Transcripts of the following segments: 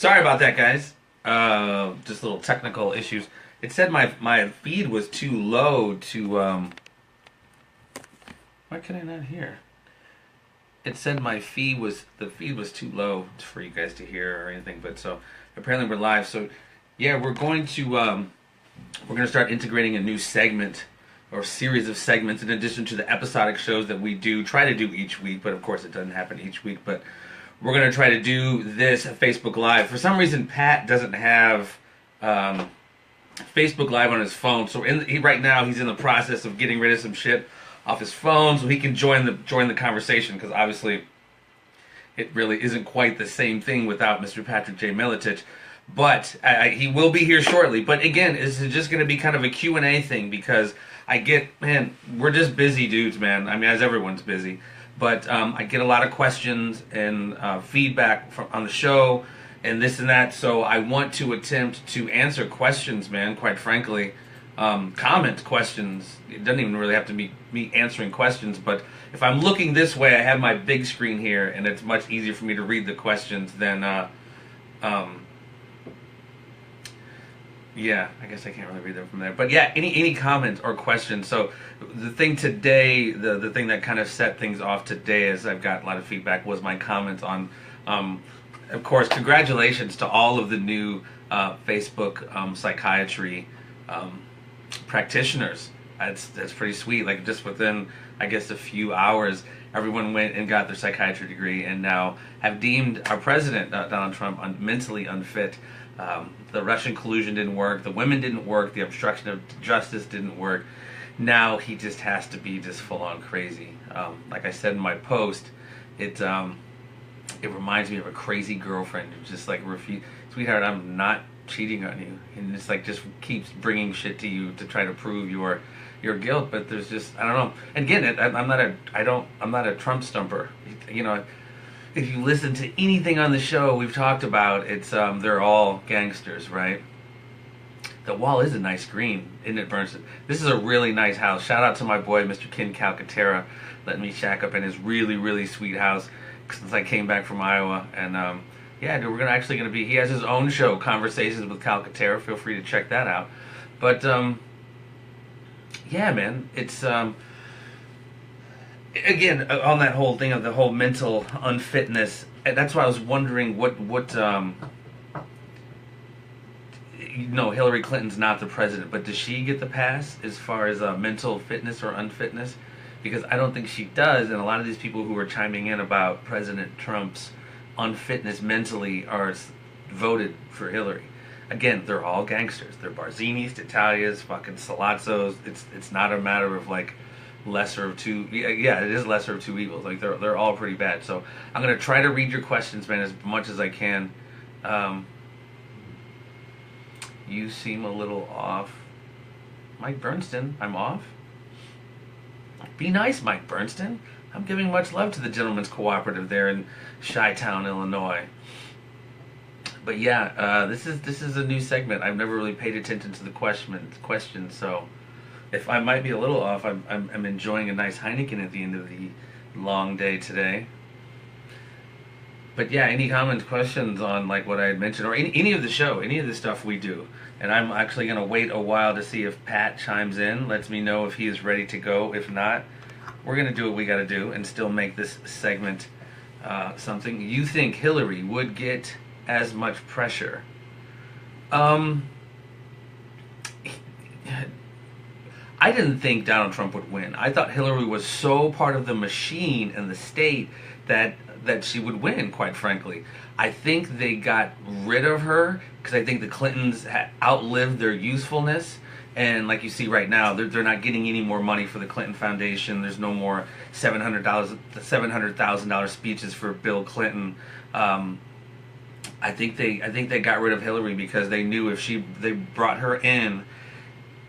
Sorry about that, guys. Just little technical issues. It said my feed was too low to. Why can I not hear? It said the feed was too low for you guys to hear or anything. But so apparently we're live. So yeah, we're going to start integrating a new segment or series of segments in addition to the episodic shows that we try to do each week. But of course, it doesn't happen each week. But we're going to try to do this at Facebook Live. For some reason, Pat doesn't have Facebook Live on his phone. So right now, he's in the process of getting rid of some shit off his phone so he can join the conversation, because obviously it really isn't quite the same thing without Mr. Patrick J. Militich. But he will be here shortly. But again, this is just going to be kind of a Q&A thing, because we're just busy dudes, man. I mean, as everyone's busy. But I get a lot of questions and feedback on the show and this and that. So I want to attempt to answer questions, man, quite frankly. Comment questions. It doesn't even really have to be me answering questions. But if I'm looking this way, I have my big screen here, and it's much easier for me to read the questions than... yeah, I guess I can't really read them from there. But yeah, any comments or questions. So the thing today, the thing that kind of set things off today, as I've got a lot of feedback, was my comments on, of course, congratulations to all of the new Facebook psychiatry practitioners. That's pretty sweet. Like, just within, I guess, a few hours, everyone went and got their psychiatry degree and now have deemed our president, Donald Trump, mentally unfit. The Russian collusion didn't work. The women didn't work. The obstruction of justice didn't work. Now he just has to be just full on crazy. Like I said in my post, it reminds me of a crazy girlfriend who just like sweetheart, I'm not cheating on you, and just keeps bringing shit to you to try to prove your guilt. But there's just, I don't know. And again, I'm not a Trump stumper. You know. If you listen to anything on the show we've talked about, it's they're all gangsters, right? The wall is a nice green, isn't it, Bernstein? This is a really nice house. Shout out to my boy, Mr. Ken Calcaterra, letting me shack up in his really, really sweet house since I came back from Iowa. And yeah, dude, he has his own show, Conversations with Calcaterra. Feel free to check that out. But yeah, man, it's again, on that whole thing of the whole mental unfitness, that's why I was wondering what Hillary Clinton's not the president, but does she get the pass as far as mental fitness or unfitness? Because I don't think she does, and a lot of these people who are chiming in about President Trump's unfitness mentally are voted for Hillary. Again, they're all gangsters. They're Barzinis, Italians, fucking Salazzos. It's not a matter of like lesser of two. Yeah, it is lesser of two evils. Like they're all pretty bad. So I'm gonna try to read your questions, man, as much as I can. You seem a little off, Mike Bernstein. I'm off. Be nice, Mike Bernstein. I'm giving much love to the Gentlemen's Cooperative there in Chi-Town, Illinois. But yeah, this is a new segment. I've never really paid attention to the questions, so. If I might be a little off, I'm enjoying a nice Heineken at the end of the long day today. But yeah, any comments, questions on like what I had mentioned, or any of the show, any of the stuff we do. And I'm actually going to wait a while to see if Pat chimes in, lets me know if he is ready to go. If not, we're going to do what we got to do and still make this segment something. You think Hillary would get as much pressure? I didn't think Donald Trump would win. I thought Hillary was so part of the machine and the state that she would win, quite frankly. I think they got rid of her because I think the Clintons had outlived their usefulness. And like you see right now, they're not getting any more money for the Clinton Foundation. There's no more $700,000 speeches for Bill Clinton. I think they got rid of Hillary because they knew if they brought her in,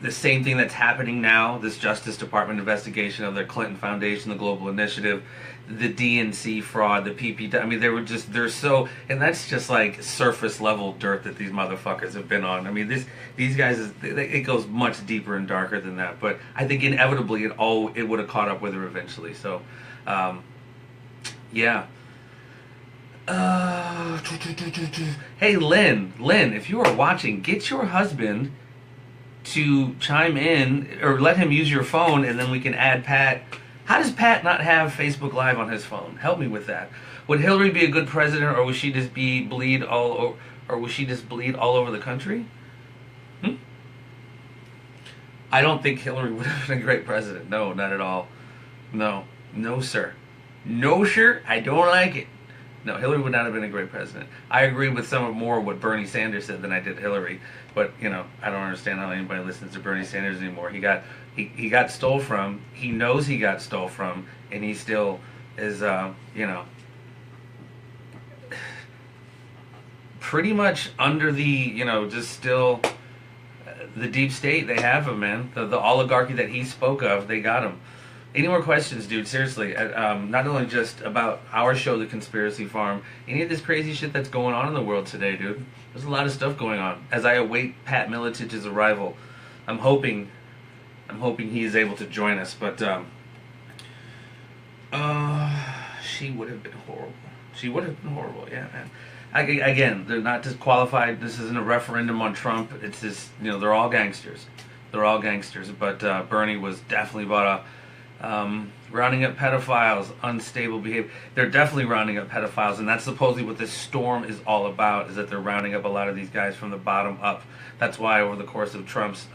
the same thing that's happening now, this Justice Department investigation of the Clinton Foundation, the Global Initiative, the DNC fraud, the PP. I mean, they're so, and that's just like surface level dirt that these motherfuckers have been on. I mean, these guys, it goes much deeper and darker than that. But I think inevitably it would have caught up with her eventually. So, yeah. Hey, Lynn, if you are watching, get your husband to chime in or let him use your phone, and then we can add Pat. How does Pat not have Facebook Live on his phone? Help me with that. Would Hillary be a good president, or would she just bleed all over, or would she just bleed all over the country? I don't think Hillary would have been a great president. No, not at all. No, sir. No, sir. I don't like it. No, Hillary would not have been a great president. I agree with some of more what Bernie Sanders said than I did Hillary. But I don't understand how anybody listens to Bernie Sanders anymore. He got stole from. He knows he got stole from, and he still is pretty much under the just still the deep state. They have him, man. The oligarchy that he spoke of, they got him. Any more questions, dude? Seriously, not only just about our show, The Conspiracy Farm, any of this crazy shit that's going on in the world today, dude. There's a lot of stuff going on. As I await Pat Militich's arrival, I'm hoping he is able to join us. But she would have been horrible. She would have been horrible. Yeah, man. Again, they're not disqualified. This isn't a referendum on Trump. It's just they're all gangsters. They're all gangsters. But Bernie was definitely bought up. Rounding up pedophiles, unstable behavior. They're definitely rounding up pedophiles, and that's supposedly what this storm is all about, is that they're rounding up a lot of these guys from the bottom up. That's why over the course of Trump's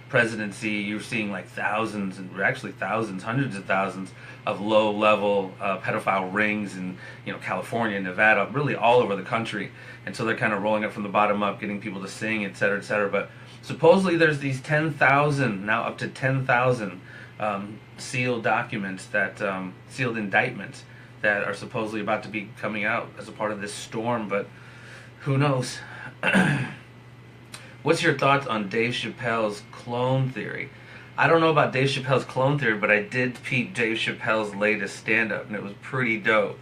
presidency, you're seeing like thousands, hundreds of thousands of low-level pedophile rings in California, Nevada, really all over the country. And so they're kind of rolling it from the bottom up, getting people to sing, et cetera, et cetera. But supposedly there's these 10,000, now up to 10,000 sealed documents, sealed indictments that are supposedly about to be coming out as a part of this storm, but who knows? What's your thoughts on Dave Chappelle's clone theory? I don't know about Dave Chappelle's clone theory, but I did peep Dave Chappelle's latest stand-up, and it was pretty dope.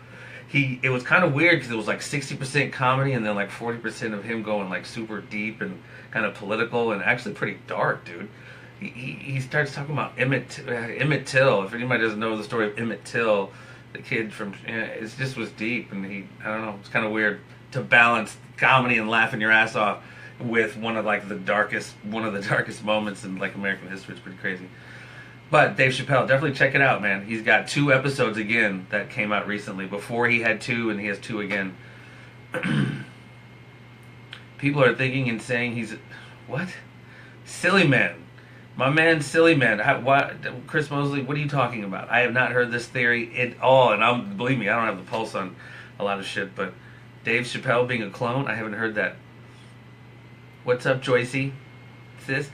It was kind of weird because it was like 60% comedy and then like 40% of him going like super deep and kind of political and actually pretty dark, dude. He starts talking about Emmett Till. If anybody doesn't know the story of Emmett Till, the kid from it just was deep, and I don't know, it's kind of weird to balance comedy and laughing your ass off with one of the darkest moments in like American history. It's pretty crazy. But Dave Chappelle, definitely check it out, man. He's got 2 episodes again that came out recently. Before he had 2, and he has 2 again. People are thinking and saying he's what? Silly man. My man, Silly Man. Chris Mosley, what are you talking about? I have not heard this theory at all, and believe me, I don't have the pulse on a lot of shit. But Dave Chappelle being a clone, I haven't heard that. What's up, Joycey? Sis?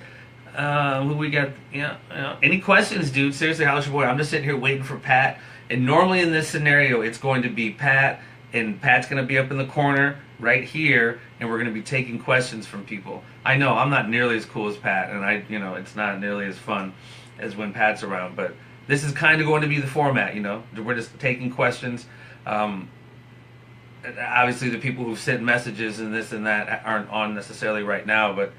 Who we got? Yeah. Any questions, dude? Seriously, how's your boy? I'm just sitting here waiting for Pat. And normally in this scenario, it's going to be Pat, and Pat's going to be up in the corner right here, and we're going to be taking questions from people. I know I'm not nearly as cool as Pat, and it's not nearly as fun as when Pat's around, but this is kind of going to be the format, We're just taking questions. Obviously, the people who've sent messages and this and that aren't on necessarily right now, but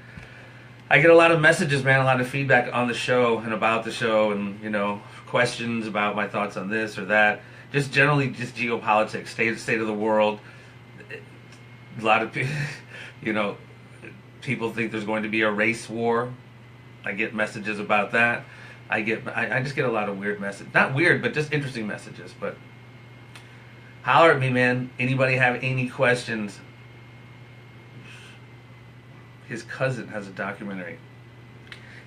I get a lot of messages, man, a lot of feedback on the show and about the show, and, questions about my thoughts on this or that. Just generally, just geopolitics, state of the world. A lot of people, people think there's going to be a race war. I get messages about that. I just get a lot of weird messages. Not weird, but just interesting messages. But holler at me, man. Anybody have any questions? His cousin has a documentary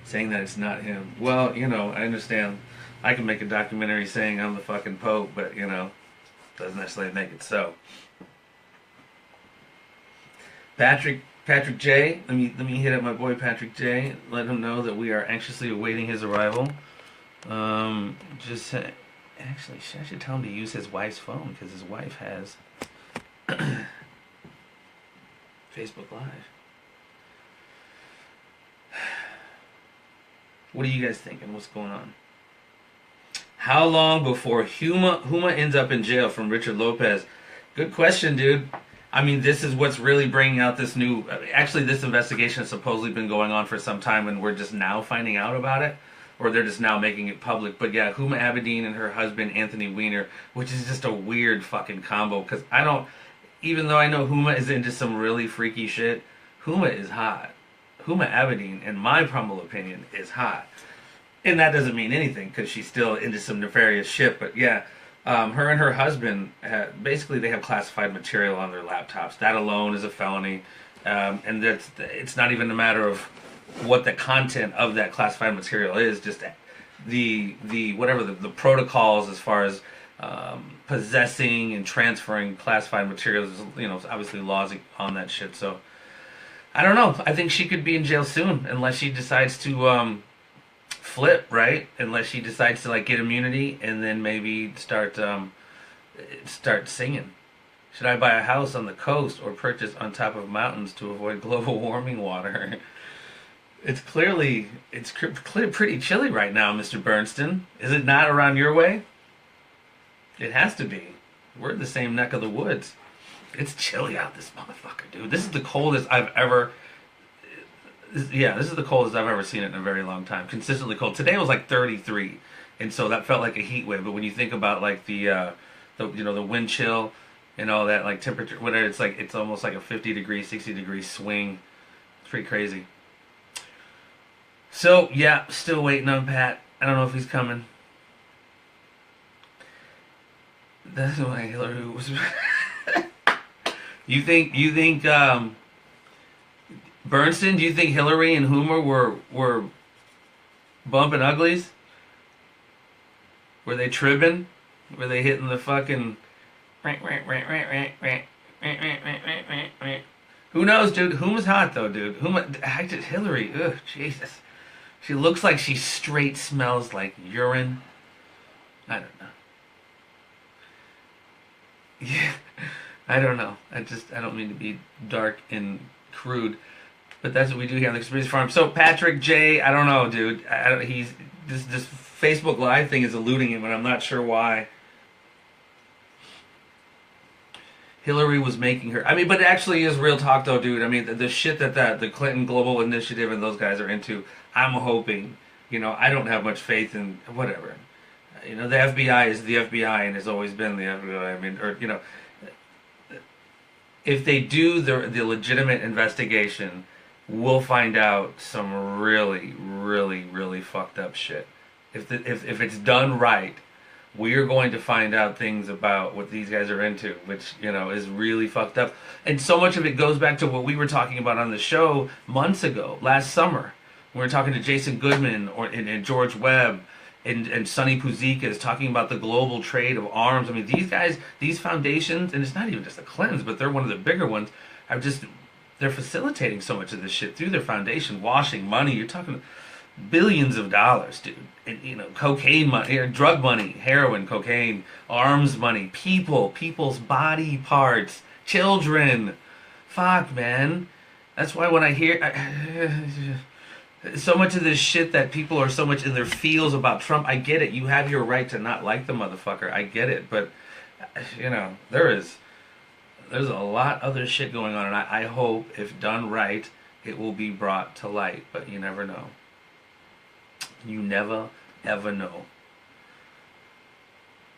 saying that it's not him. Well, I understand. I can make a documentary saying I'm the fucking Pope, but, doesn't necessarily make it so. Patrick J. Let me hit up my boy Patrick J. Let him know that we are anxiously awaiting his arrival. Actually, I should tell him to use his wife's phone, because his wife has Facebook Live. What are you guys thinking? What's going on? How long before Huma ends up in jail from Richard Lopez? Good question, dude. I mean, this is what's really bringing out this new... Actually, this investigation has supposedly been going on for some time, and we're just now finding out about it. Or they're just now making it public. But yeah, Huma Abedin and her husband, Anthony Weiner, which is just a weird fucking combo. Because I don't... even though I know Huma is into some really freaky shit, Huma is hot. Huma Abedin, in my humble opinion, is hot. And that doesn't mean anything because she's still into some nefarious shit. But yeah, her and her husband, basically they have classified material on their laptops. That alone is a felony. And it's not even a matter of what the content of that classified material is, just the whatever the protocols as far as possessing and transferring classified materials. Obviously laws on that shit. So I don't know. I think she could be in jail soon unless she decides to flip, right? Unless she decides to like get immunity and then maybe start singing. Should I buy a house on the coast or purchase on top of mountains to avoid global warming water? It's clearly pretty chilly right now, Mr. Bernstein. Is it not around your way? It has to be. We're in the same neck of the woods. It's chilly out this motherfucker, dude. This is the coldest I've ever. Yeah, this is the coldest I've ever seen it in a very long time. Consistently cold. Today was like 33, and so that felt like a heat wave. But when you think about like the wind chill and all that, like temperature, whatever, it's almost like a 50-degree, 60-degree swing. It's pretty crazy. So yeah, still waiting on Pat. I don't know if he's coming. That's why Hillary was. You think Bernstein? Do you think Hillary and Hoomer were bumping uglies? Were they tripping? Were they hitting the fucking? Who knows, dude? Hoomer's hot though, dude. Hillary. Ugh, Jesus. She looks like she straight smells like urine. I don't know. Yeah, I don't know. I don't mean to be dark and crude, but that's what we do here on the Conspiracy Farm. So Patrick J, I don't know, dude. He's this Facebook Live thing is eluding him, and I'm not sure why. Hillary was making her. I mean, but it actually is real talk, though, dude. I mean, the shit that the Clinton Global Initiative and those guys are into. I'm hoping. I don't have much faith in whatever. The FBI is the FBI and has always been the FBI. I mean, if they do the legitimate investigation, we'll find out some really, really, really fucked up shit. If it's done right, we are going to find out things about what these guys are into, which is really fucked up. And so much of it goes back to what we were talking about on the show months ago, last summer. We were talking to Jason Goodman and George Webb. And Sonny Puzikas talking about the global trade of arms. I mean, these guys, these foundations, and it's not even just the Clintons, but they're one of the bigger ones, they're facilitating so much of this shit through their foundation, washing money. You're talking billions of dollars, dude. And, cocaine money, drug money, heroin, cocaine, arms money, people's body parts, children. Fuck, man. That's why when I hear... so much of this shit that people are so much in their feels about Trump, I get it. You have your right to not like the motherfucker. I get it. But, there's a lot other shit going on. And I hope, if done right, it will be brought to light. But you never know. You never, ever know.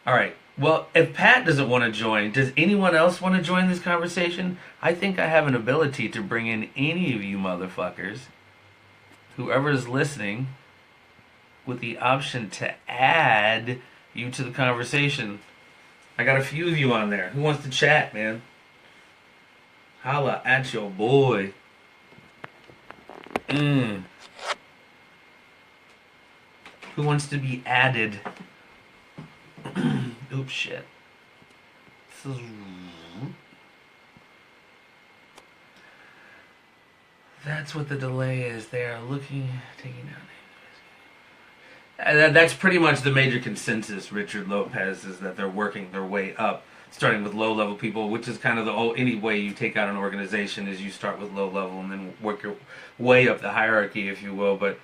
All right. Well, if Pat doesn't want to join, does anyone else want to join this conversation? I think I have an ability to bring in any of you motherfuckers, whoever is listening, with the option to add you to the conversation. I got a few of you on there. Who wants to chat, man? Holla at your boy. Who wants to be added? Oops, shit. That's what the delay is. They are taking down. That's pretty much the major consensus, Richard Lopez, is that they're working their way up, starting with low-level people, which is kind of any way you take out an organization is you start with low-level and then work your way up the hierarchy, if you will. But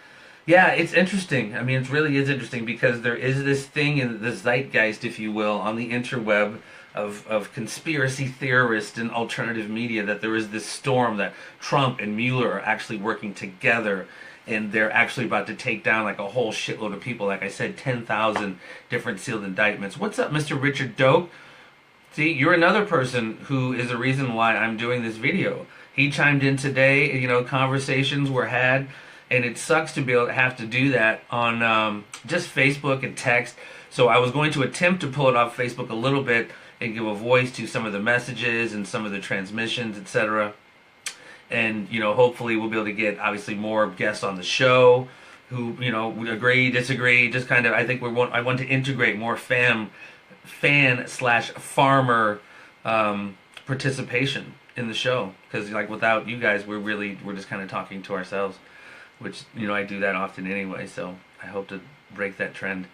yeah, it's interesting. I mean, it really is interesting because there is this thing in the zeitgeist, if you will, on the interweb of conspiracy theorists and alternative media that there is this storm that Trump and Mueller are actually working together and they're actually about to take down like a whole shitload of people. Like I said, 10,000 different sealed indictments. What's up, Mr. Richard Doak? See, you're another person who is the reason why I'm doing this video. He chimed in today, conversations were had, and it sucks to be able to have to do that on just Facebook and text. So I was going to attempt to pull it off Facebook a little bit and give a voice to some of the messages and some of the transmissions, etc. And, hopefully we'll be able to get, obviously, more guests on the show who, would agree, disagree, just kind of, I think I want to integrate more fan/farmer participation in the show, because like without you guys we're just kind of talking to ourselves, which I do that often anyway, so I hope to break that trend.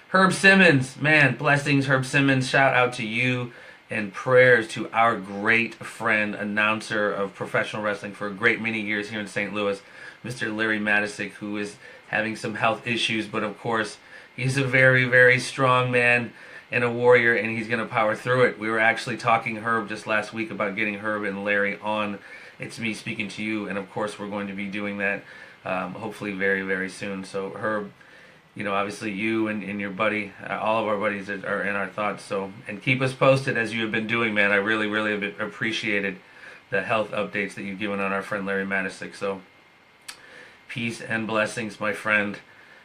Herb Simmons, man, blessings. Herb Simmons, shout out to you, and prayers to our great friend, announcer of professional wrestling for a great many years here in St. Louis, Mr. Larry Matisic, who is having some health issues, but of course he's a very, very strong man and a warrior, and he's going to power through it. We were actually talking Herb just last week about getting Herb and Larry on It's Me Speaking to You, and of course we're going to be doing that hopefully very, very soon. So Herb, obviously you and your buddy, all of our buddies are in our thoughts. So, and keep us posted as you have been doing, man. I really, really have appreciated the health updates that you've given on our friend Larry Matisic. So peace and blessings, my friend.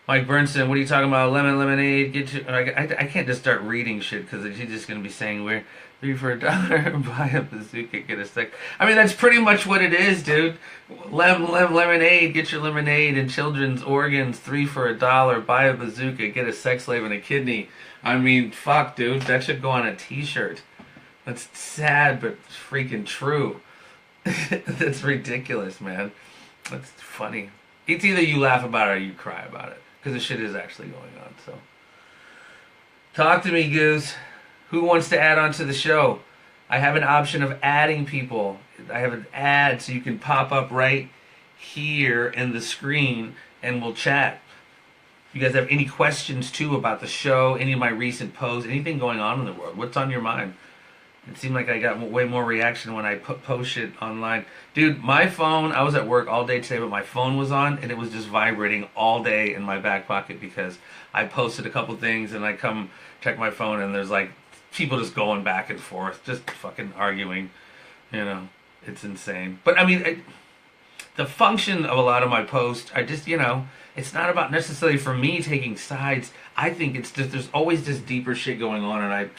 Mike Bernson, what are you talking about? Lemon lemonade. I can't just start reading shit because he's just going to be saying we're 3 for $1. Buy a bazooka, get a stick. I mean, that's pretty much what it is, dude. Lemonade. Get your lemonade and children's organs. 3 for $1. Buy a bazooka, get a sex slave and a kidney. I mean, fuck, dude. That should go on a T-shirt. That's sad, but freaking true. That's ridiculous, man. That's funny. It's either you laugh about it or you cry about it, because the shit is actually going on. So, talk to me, Goose. Who wants to add on to the show? I have an option of adding people. I have an ad so you can pop up right here in the screen and we'll chat. If you guys have any questions too about the show, any of my recent posts, anything going on in the world, what's on your mind? It seemed like I got way more reaction when I post it online. Dude, my phone, I was at work all day today, but my phone was on, and it was just vibrating all day in my back pocket because I posted a couple things, and I come check my phone, and there's like people just going back and forth, just fucking arguing. It's insane. But I mean, the function of a lot of my posts, I just, it's not about necessarily for me taking sides. I think it's just, there's always this deeper shit going on, and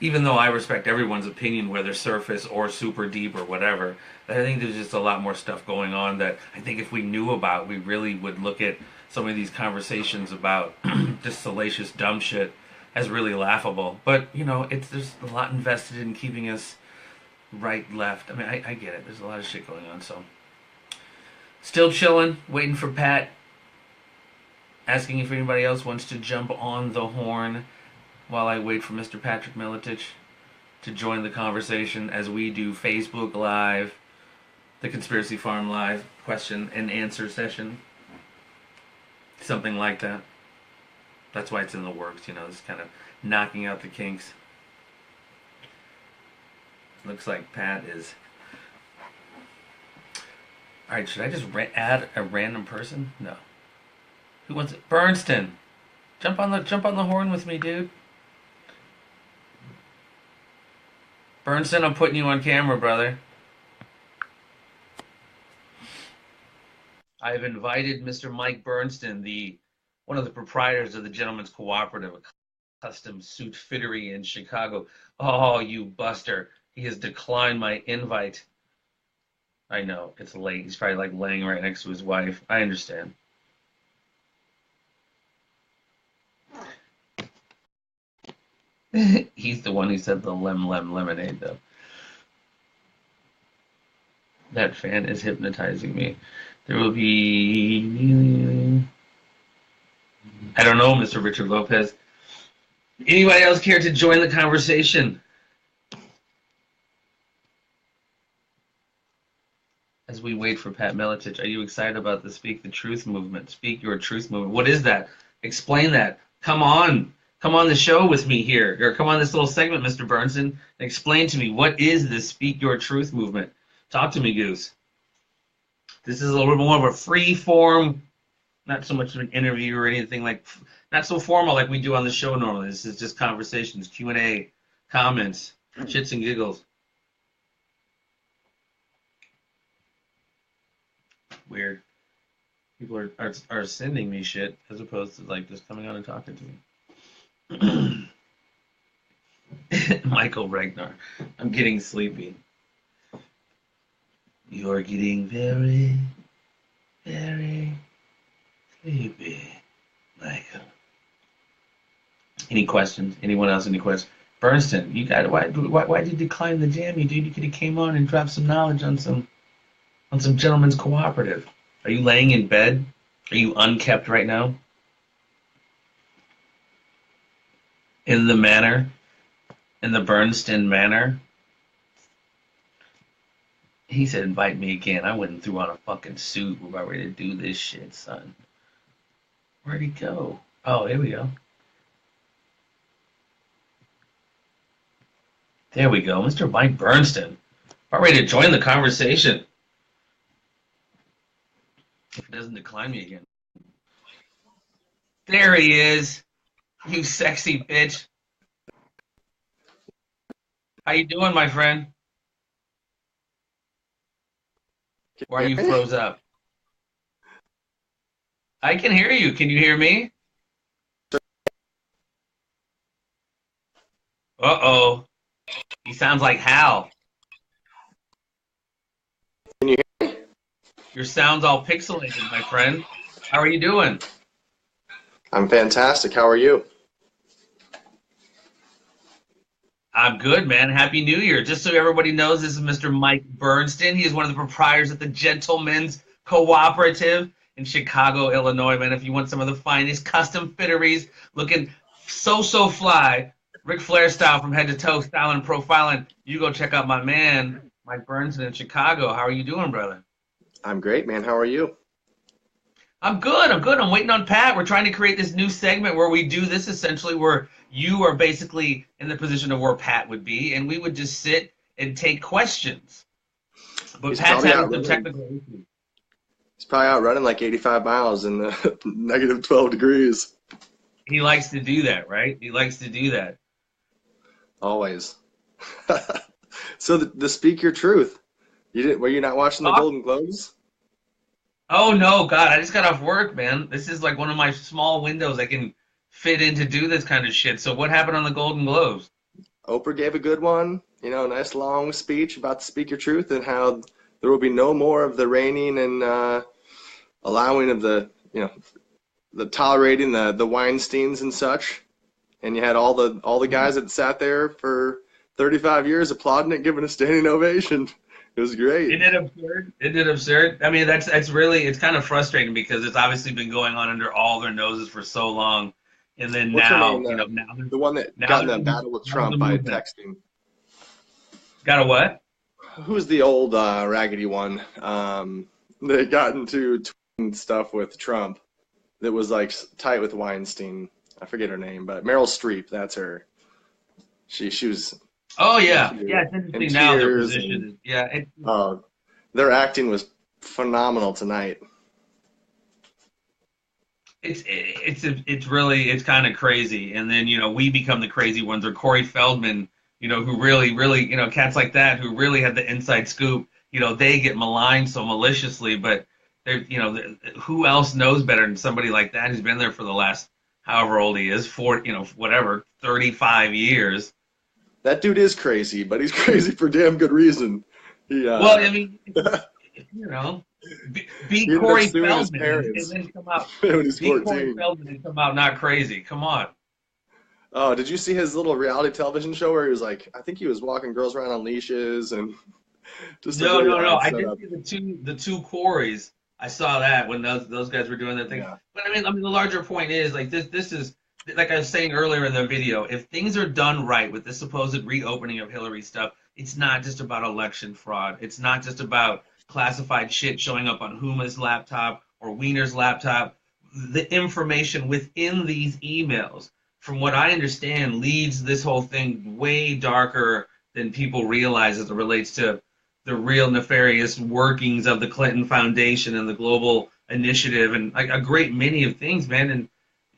even though I respect everyone's opinion, whether surface or super deep or whatever, I think there's just a lot more stuff going on that I think if we knew about, we really would look at some of these conversations about just salacious dumb shit as really laughable. But, there's a lot invested in keeping us right, left. I mean, I get it. There's a lot of shit going on, so. Still chilling, waiting for Pat. Asking if anybody else wants to jump on the horn while I wait for Mr. Patrick Militich to join the conversation as we do Facebook Live, the Conspiracy Farm Live question and answer session. Something like that. That's why it's in the works, just kind of knocking out the kinks. Looks like Pat is... Alright, should I just add a random person? No. Who wants it? Bernston! Jump on the horn with me, dude. Bernston, I'm putting you on camera, brother. I've invited Mr. Mike Bernston, one of the proprietors of the Gentleman's Cooperative, a custom suit fittery in Chicago. Oh, you buster. He has declined my invite. I know, it's late. He's probably like laying right next to his wife. I understand. He's the one who said the lemonade, though. That fan is hypnotizing me. There will be... I don't know, Mr. Richard Lopez. Anybody else care to join the conversation? As we wait for Pat Militich, are you excited about the Speak the Truth movement? Speak Your Truth movement. What is that? Explain that. Come on the show with me here, or come on this little segment, Mr. Bernson, and explain to me, what is this Speak Your Truth movement? Talk to me, Goose. This is a little bit more of a free form, not so much of an interview or anything not so formal like we do on the show normally. This is just conversations, Q&A, comments. Shits and giggles. Weird. People are sending me shit as opposed to like just coming on and talking to me. Michael Ragnar. I'm getting sleepy. You're getting very, very sleepy, Michael. Any questions? Anyone else? Any questions? Bernston, you got why did you decline the jam? You could have came on and dropped some knowledge on some gentleman's cooperative. Are you laying in bed? Are you unkept right now? In the manner, in the Bernston manner. He said, "Invite me again." I went and threw on a fucking suit. We're about ready to do this shit, son. Where'd he go? Oh, here we go. There we go, Mr. Mike Bernston. About ready to join the conversation. If he doesn't decline me again. There he is. You sexy bitch. How you doing, my friend? Or are you froze up? I can hear you. Can you hear me? Uh-oh. He sounds like Hal. Can you hear me? Your sound's all pixelated, my friend. How are you doing? I'm fantastic. How are you? I'm good, man. Happy New Year. Just so everybody knows, this is Mr. Mike Bernston. He is one of the proprietors at the Gentlemen's Cooperative in Chicago, Illinois, man. If you want some of the finest custom fitteries looking so fly, Ric Flair style from head to toe, styling and profiling, you go check out my man, Mike Bernston in Chicago. How are you doing, brother? I'm great, man. How are you? I'm good. I'm waiting on Pat. We're trying to create this new segment where we do this essentially where you are basically in the position of where Pat would be, and we would just sit and take questions. But He's Pat's probably out having some running. technical issues. He's probably out running like 85 miles in the negative 12 degrees. He likes to do that, right? He likes to do that. Always. So the Speak Your Truth. Were you not watching the Golden Globes? Oh no, God! I just got off work, man. This is like one of my small windows I can fit in to do this kind of shit. So what happened on the Golden Globes? Oprah gave a good one, a nice long speech about the Speak Your Truth and how there will be no more of the reigning and allowing of the tolerating the Weinsteins and such. And you had all the guys that sat there for 35 years applauding it, giving a standing ovation. It was great. Isn't it absurd? Isn't it absurd? I mean, that's really, it's kind of frustrating because it's obviously been going on under all their noses for so long, and then What's her now, name, now the one that got in that battle with Trump by texting. Got a what? Who's the old raggedy one? That got into tweeting stuff with Trump that was like tight with Weinstein. I forget her name, but Meryl Streep, that's her. She was. Oh yeah, yeah. It's interesting now their position. Their acting was phenomenal tonight. It's really kind of crazy, and then we become the crazy ones, or Corey Feldman, who really cats like that who really had the inside scoop. They get maligned so maliciously, but they're who else knows better than somebody like that who's been there for the last however old he is, 35 years. That dude is crazy, but he's crazy for damn good reason. Well, I mean, be Corey Feldman and then come out. When he's 14. Be Corey Feldman and come out not crazy. Come on. Oh, did you see his little reality television show where he was like, I think he was walking girls around on leashes and just no. I did see the two Coreys. I saw that when those guys were doing their thing. Yeah. But I mean, the larger point is like this is. Like I was saying earlier in the video, if things are done right with the supposed reopening of Hillary stuff, it's not just about election fraud. It's not just about classified shit showing up on Huma's laptop or Wiener's laptop. The information within these emails, from what I understand, leads this whole thing way darker than people realize as it relates to the real nefarious workings of the Clinton Foundation and the global initiative and like a great many of things, man. And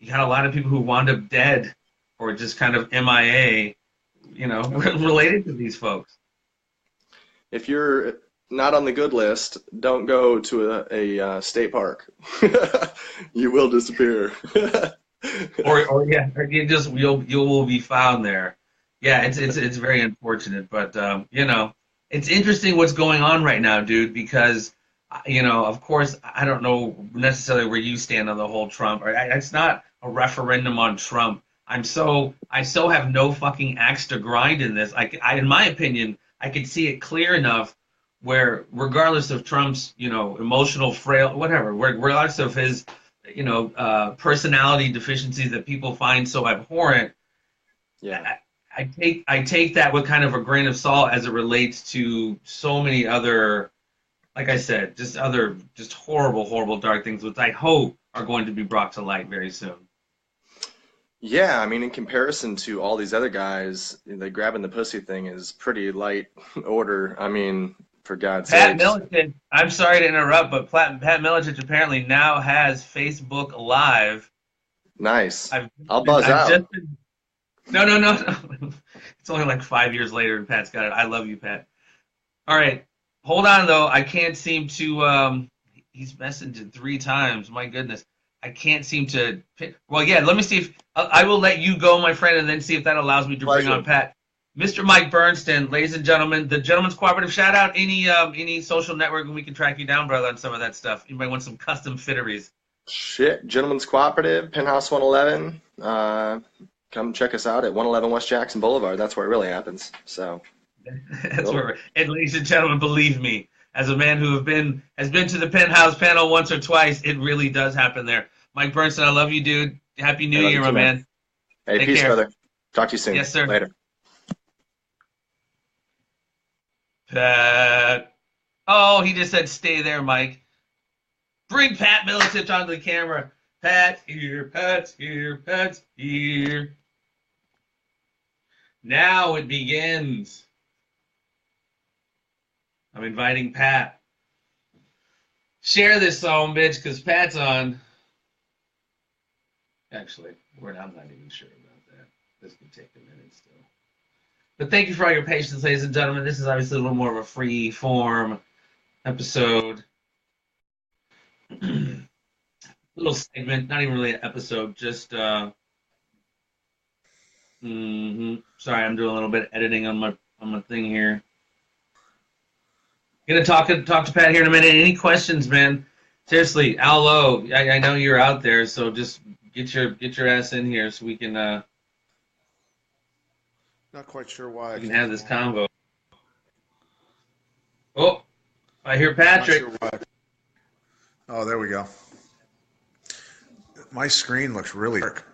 you had a lot of people who wound up dead or just kind of MIA related to these folks. If you're not on the good list, don't go to a state park. You will disappear. Or yeah, or you will be found there. Yeah, it's very unfortunate, but it's interesting what's going on right now, dude. Because of course, I don't know necessarily where you stand on the whole Trump. It's not a referendum on Trump. I so have no fucking axe to grind in this. In my opinion, I could see it clear enough where, regardless of Trump's, emotional frail, whatever, regardless of his personality deficiencies that people find so abhorrent. Yeah. I take that with kind of a grain of salt as it relates to so many other, like I said, just horrible, horrible, dark things, which I hope are going to be brought to light very soon. Yeah, I mean, in comparison to all these other guys, the grabbing the pussy thing is pretty light order. I mean, for God's Pat sakes. Miletich, I'm sorry to interrupt, but Pat Miletich apparently now has Facebook Live. Nice. I've I'll buzz out. just been, no. It's only like 5 years later, and Pat's got it. I love you, Pat. All right, hold on though. I can't seem to. He's messaged 3 times. My goodness, I can't seem to. Well, yeah. Let me see if I will let you go, my friend, and then see if that allows me to bring on Pat. Mr. Mike Bernstein, ladies and gentlemen, the Gentleman's Cooperative. Shout out any social network, and we can track you down, brother, on some of that stuff. You might want some custom fitteries. Shit, Gentleman's Cooperative, Penthouse 111. Come check us out at 111 West Jackson Boulevard. That's where it really happens. So that's where. And ladies and gentlemen, believe me, as a man who has been to the Penthouse panel once or twice, it really does happen there. Mike Bernstein, I love you, dude. Happy New Year, my man. Hey, Take peace, care. brother. Talk to you soon. Yes, sir. Later. Pat. Oh, he just said stay there, Mike. Bring Pat Miletich onto the camera. Pat's here, Pat's here, Pat's here. Now it begins. I'm inviting Pat. Share this song, bitch, because Pat's on. Actually, I'm not even sure about that. This could take a minute still. But thank you for all your patience, ladies and gentlemen. This is obviously a little more of a free form episode. Little segment, not even really an episode, just sorry, I'm doing a little bit of editing on my thing here. Gonna talk to Pat here in a minute. Any questions, man? Seriously, Al Lowe, I know you're out there, so just get your ass in here so we can Not quite sure why. we can have this convo. Oh, I hear Patrick. Not sure why. Oh, there we go. My screen looks really dark.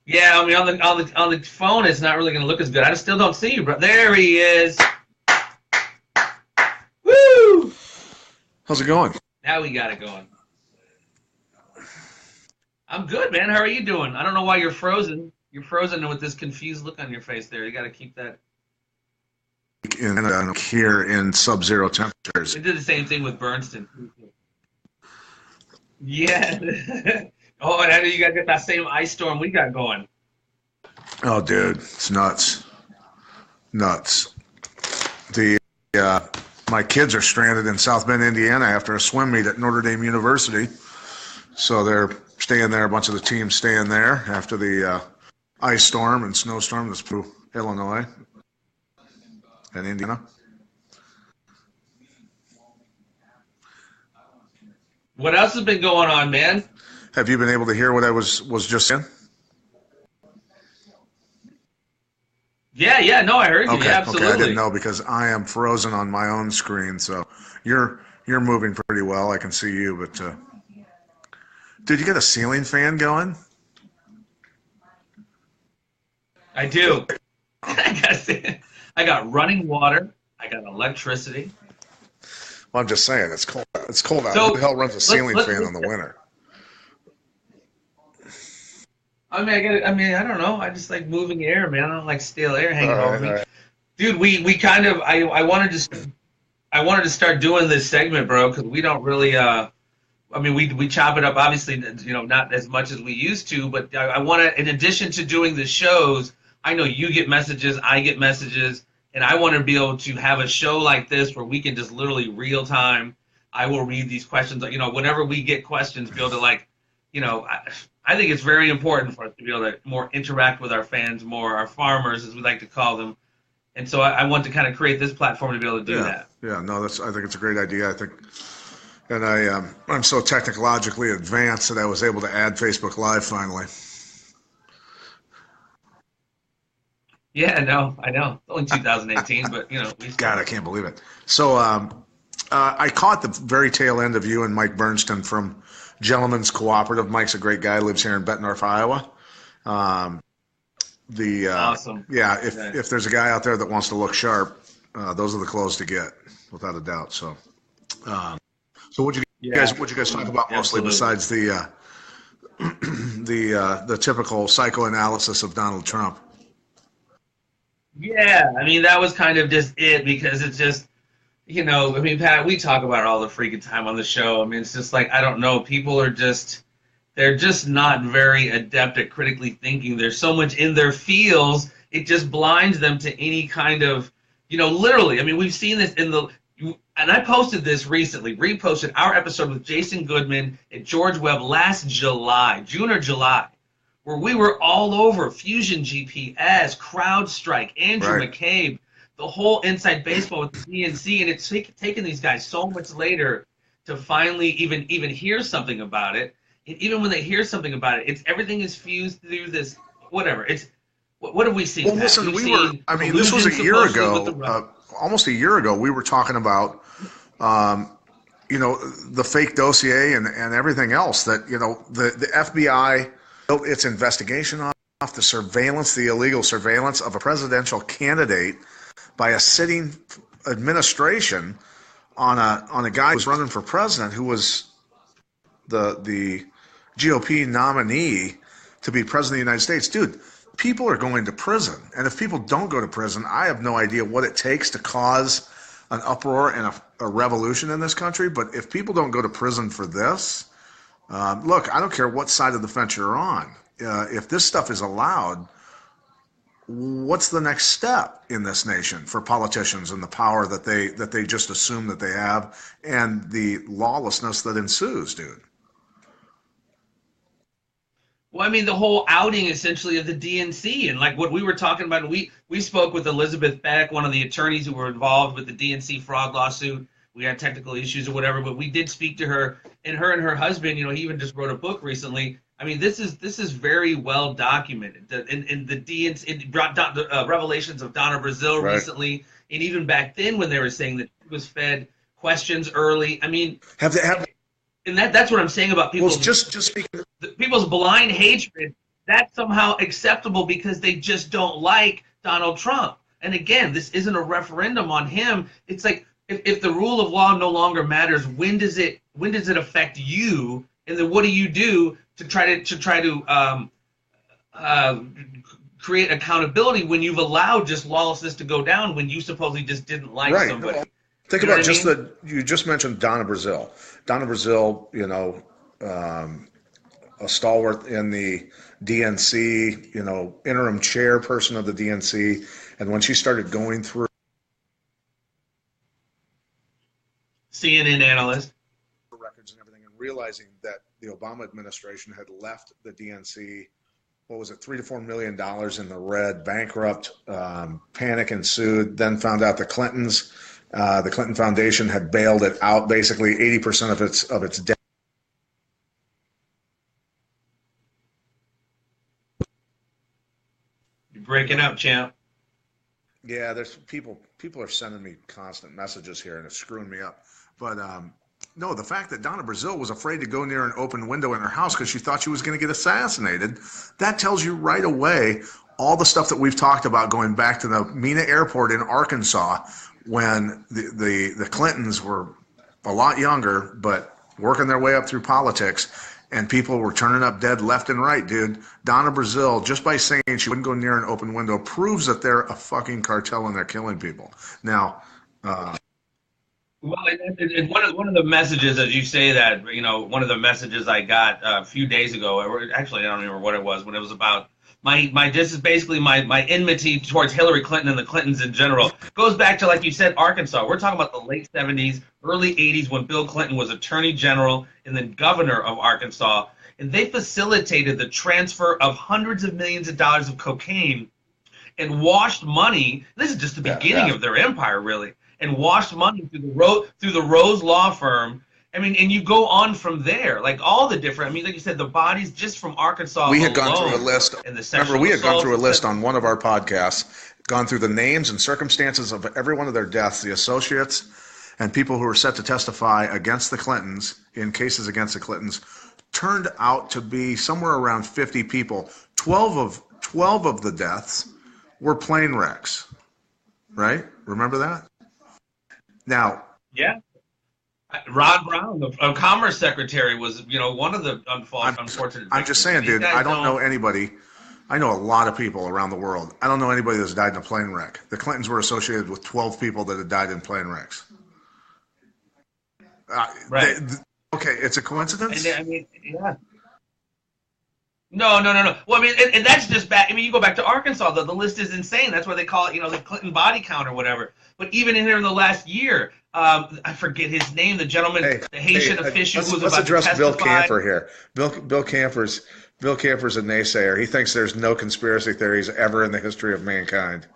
Yeah, I mean on the phone it's not really gonna look as good. I still don't see you, bro. There he is. Woo! How's it going? Now we got it going. I'm good, man. How are you doing? I don't know why you're frozen. You're frozen with this confused look on your face there. You got to keep that. Here in sub-zero temperatures. We did the same thing with Bernstein. Yeah. Oh, and I know you guys got that same ice storm we got going. Oh, dude, it's nuts. Nuts. My kids are stranded in South Bend, Indiana after a swim meet at Notre Dame University. So they're staying there, a bunch of the teams staying there after the ice storm and snowstorm that's through Illinois and Indiana. What else has been going on, man? Have you been able to hear what I was just saying? Yeah, no, I heard you. Okay, Yeah, absolutely. okay, I didn't know because I am frozen on my own screen. So you're moving pretty well. I can see you, but did you get a ceiling fan going? I do. I got running water. I got electricity. Well, I'm just saying it's cold. It's cold out. So, Who the hell runs a ceiling fan in the winter? I don't know. I just like moving air, man. I don't like stale air hanging over me. Right. Dude, we kind of I wanted to start doing this segment, bro, because we don't really I mean, we chop it up, obviously, not as much as we used to, but I want to, in addition to doing the shows, I know you get messages, I get messages, and I want to be able to have a show like this where we can just literally real time. I will read these questions, whenever we get questions, be able to I think it's very important for us to be able to more interact with our fans, more our farmers, as we like to call them. And so I want to kind of create this platform to be able to do that. Yeah, no, I think it's a great idea. And I'm so technologically advanced that I was able to add Facebook Live finally. Yeah, no, I know. It's only 2018, but God, I can't believe it. So I caught the very tail end of you and Mike Bernstein from Gentlemen's Cooperative. Mike's a great guy, lives here in Bettendorf, Iowa. Awesome. Yeah, if there's a guy out there that wants to look sharp, those are the clothes to get, without a doubt. So what'd you guys talk about mostly, besides the typical psychoanalysis of Donald Trump? Yeah, I mean, that was kind of just it, because it's just, I mean, Pat, we talk about it all the freaking time on the show. I mean, it's just like, I don't know, people are they're just not very adept at critically thinking. There's so much in their feels, it just blinds them to any kind of, literally, I mean, we've seen this and I posted this recently, reposted our episode with Jason Goodman and George Webb last June or July, where we were all over Fusion GPS, CrowdStrike, Andrew McCabe, the whole inside baseball with the DNC, and it's taken these guys so much later to finally even hear something about it. And even when they hear something about it, everything is fused through this whatever. What have we seen? Well, listen, this was a year ago, almost a year ago. We were talking about, the fake dossier and everything else that the FBI built its investigation off the surveillance, the illegal surveillance of a presidential candidate by a sitting administration on a guy who was running for president, who was the GOP nominee to be president of the United States. Dude, people are going to prison, and if people don't go to prison, I have no idea what it takes to cause an uproar and a revolution in this country. But if people don't go to prison for this, look, I don't care what side of the fence you're on. If this stuff is allowed, what's the next step in this nation for politicians and the power that they just assume that they have, and the lawlessness that ensues, dude? Well, I mean, the whole outing essentially of the DNC, and like what we were talking about, we spoke with Elizabeth Beck, one of the attorneys who were involved with the DNC fraud lawsuit. We had technical issues or whatever, but we did speak to her, and her husband, he even just wrote a book recently. I mean, this is very well documented. In the DNC, it brought revelations of Donna Brazile recently, and even back then when they were saying that she was fed questions early. I mean, and that's what I'm saying about people. Well, just speaking, people's blind hatred. That's somehow acceptable because they just don't like Donald Trump. And again, this isn't a referendum on him. It's like, if the rule of law no longer matters, when does it affect you? And then what do you do to try to create accountability when you've allowed just lawlessness to go down when you supposedly just didn't like somebody? Think about you just mentioned Donna Brazile. Donna Brazile, a stalwart in the DNC, interim chairperson of the DNC, and when she started going through CNN analyst records and everything, and realizing that the Obama administration had left the DNC, what was it, $3 to $4 million in the red, bankrupt, panic ensued. Then found out the Clinton Foundation had bailed it out, basically 80% of its debt. You're breaking up, champ. Yeah, there's people are sending me constant messages here, and it's screwing me up. But no, the fact that Donna Brazile was afraid to go near an open window in her house because she thought she was going to get assassinated, that tells you right away all the stuff that we've talked about going back to the Mena Airport in Arkansas, when the Clintons were a lot younger but working their way up through politics, and people were turning up dead left and right, dude. Donna Brazile, just by saying she wouldn't go near an open window, proves that they're a fucking cartel and they're killing people. Now, Well, and one of the messages, as you say that, one of the messages I got a few days ago, or actually I don't remember what it was, when it was about this is basically my enmity towards Hillary Clinton and the Clintons in general goes back to, like you said, Arkansas. We're talking about the late 70s, early 80s, when Bill Clinton was Attorney General and then governor of Arkansas, and they facilitated the transfer of hundreds of millions of dollars of cocaine and washed money. This is just the beginning of their empire, really, and washed money through the Rose law firm. I mean, and you go on from there, like all the different. I mean, like you said, the bodies just from Arkansas. We had gone through a list. And the Remember, we had gone through a list on one of our podcasts, gone through the names and circumstances of every one of their deaths, the associates and people who were set to testify against the Clintons in cases against the Clintons. Turned out to be somewhere around 50 people. 12 of the deaths were plane wrecks, right? Remember that? Now, yeah, Rod Brown, the Commerce Secretary, was one of the unfortunate. I'm just saying, dude. I don't know anybody. I know a lot of people around the world. I don't know anybody that's died in a plane wreck. The Clintons were associated with 12 people that had died in plane wrecks. Right. Okay, it's a coincidence. And, I mean, yeah. No. Well, I mean, and that's just back. I mean, you go back to Arkansas. The list is insane. That's why they call it, the Clinton body count or whatever. But even in here in the last year, I forget his name. The gentleman, the Haitian official who was about to testify. Let's address Bill Camper here. Bill Camper's a naysayer. He thinks there's no conspiracy theories ever in the history of mankind.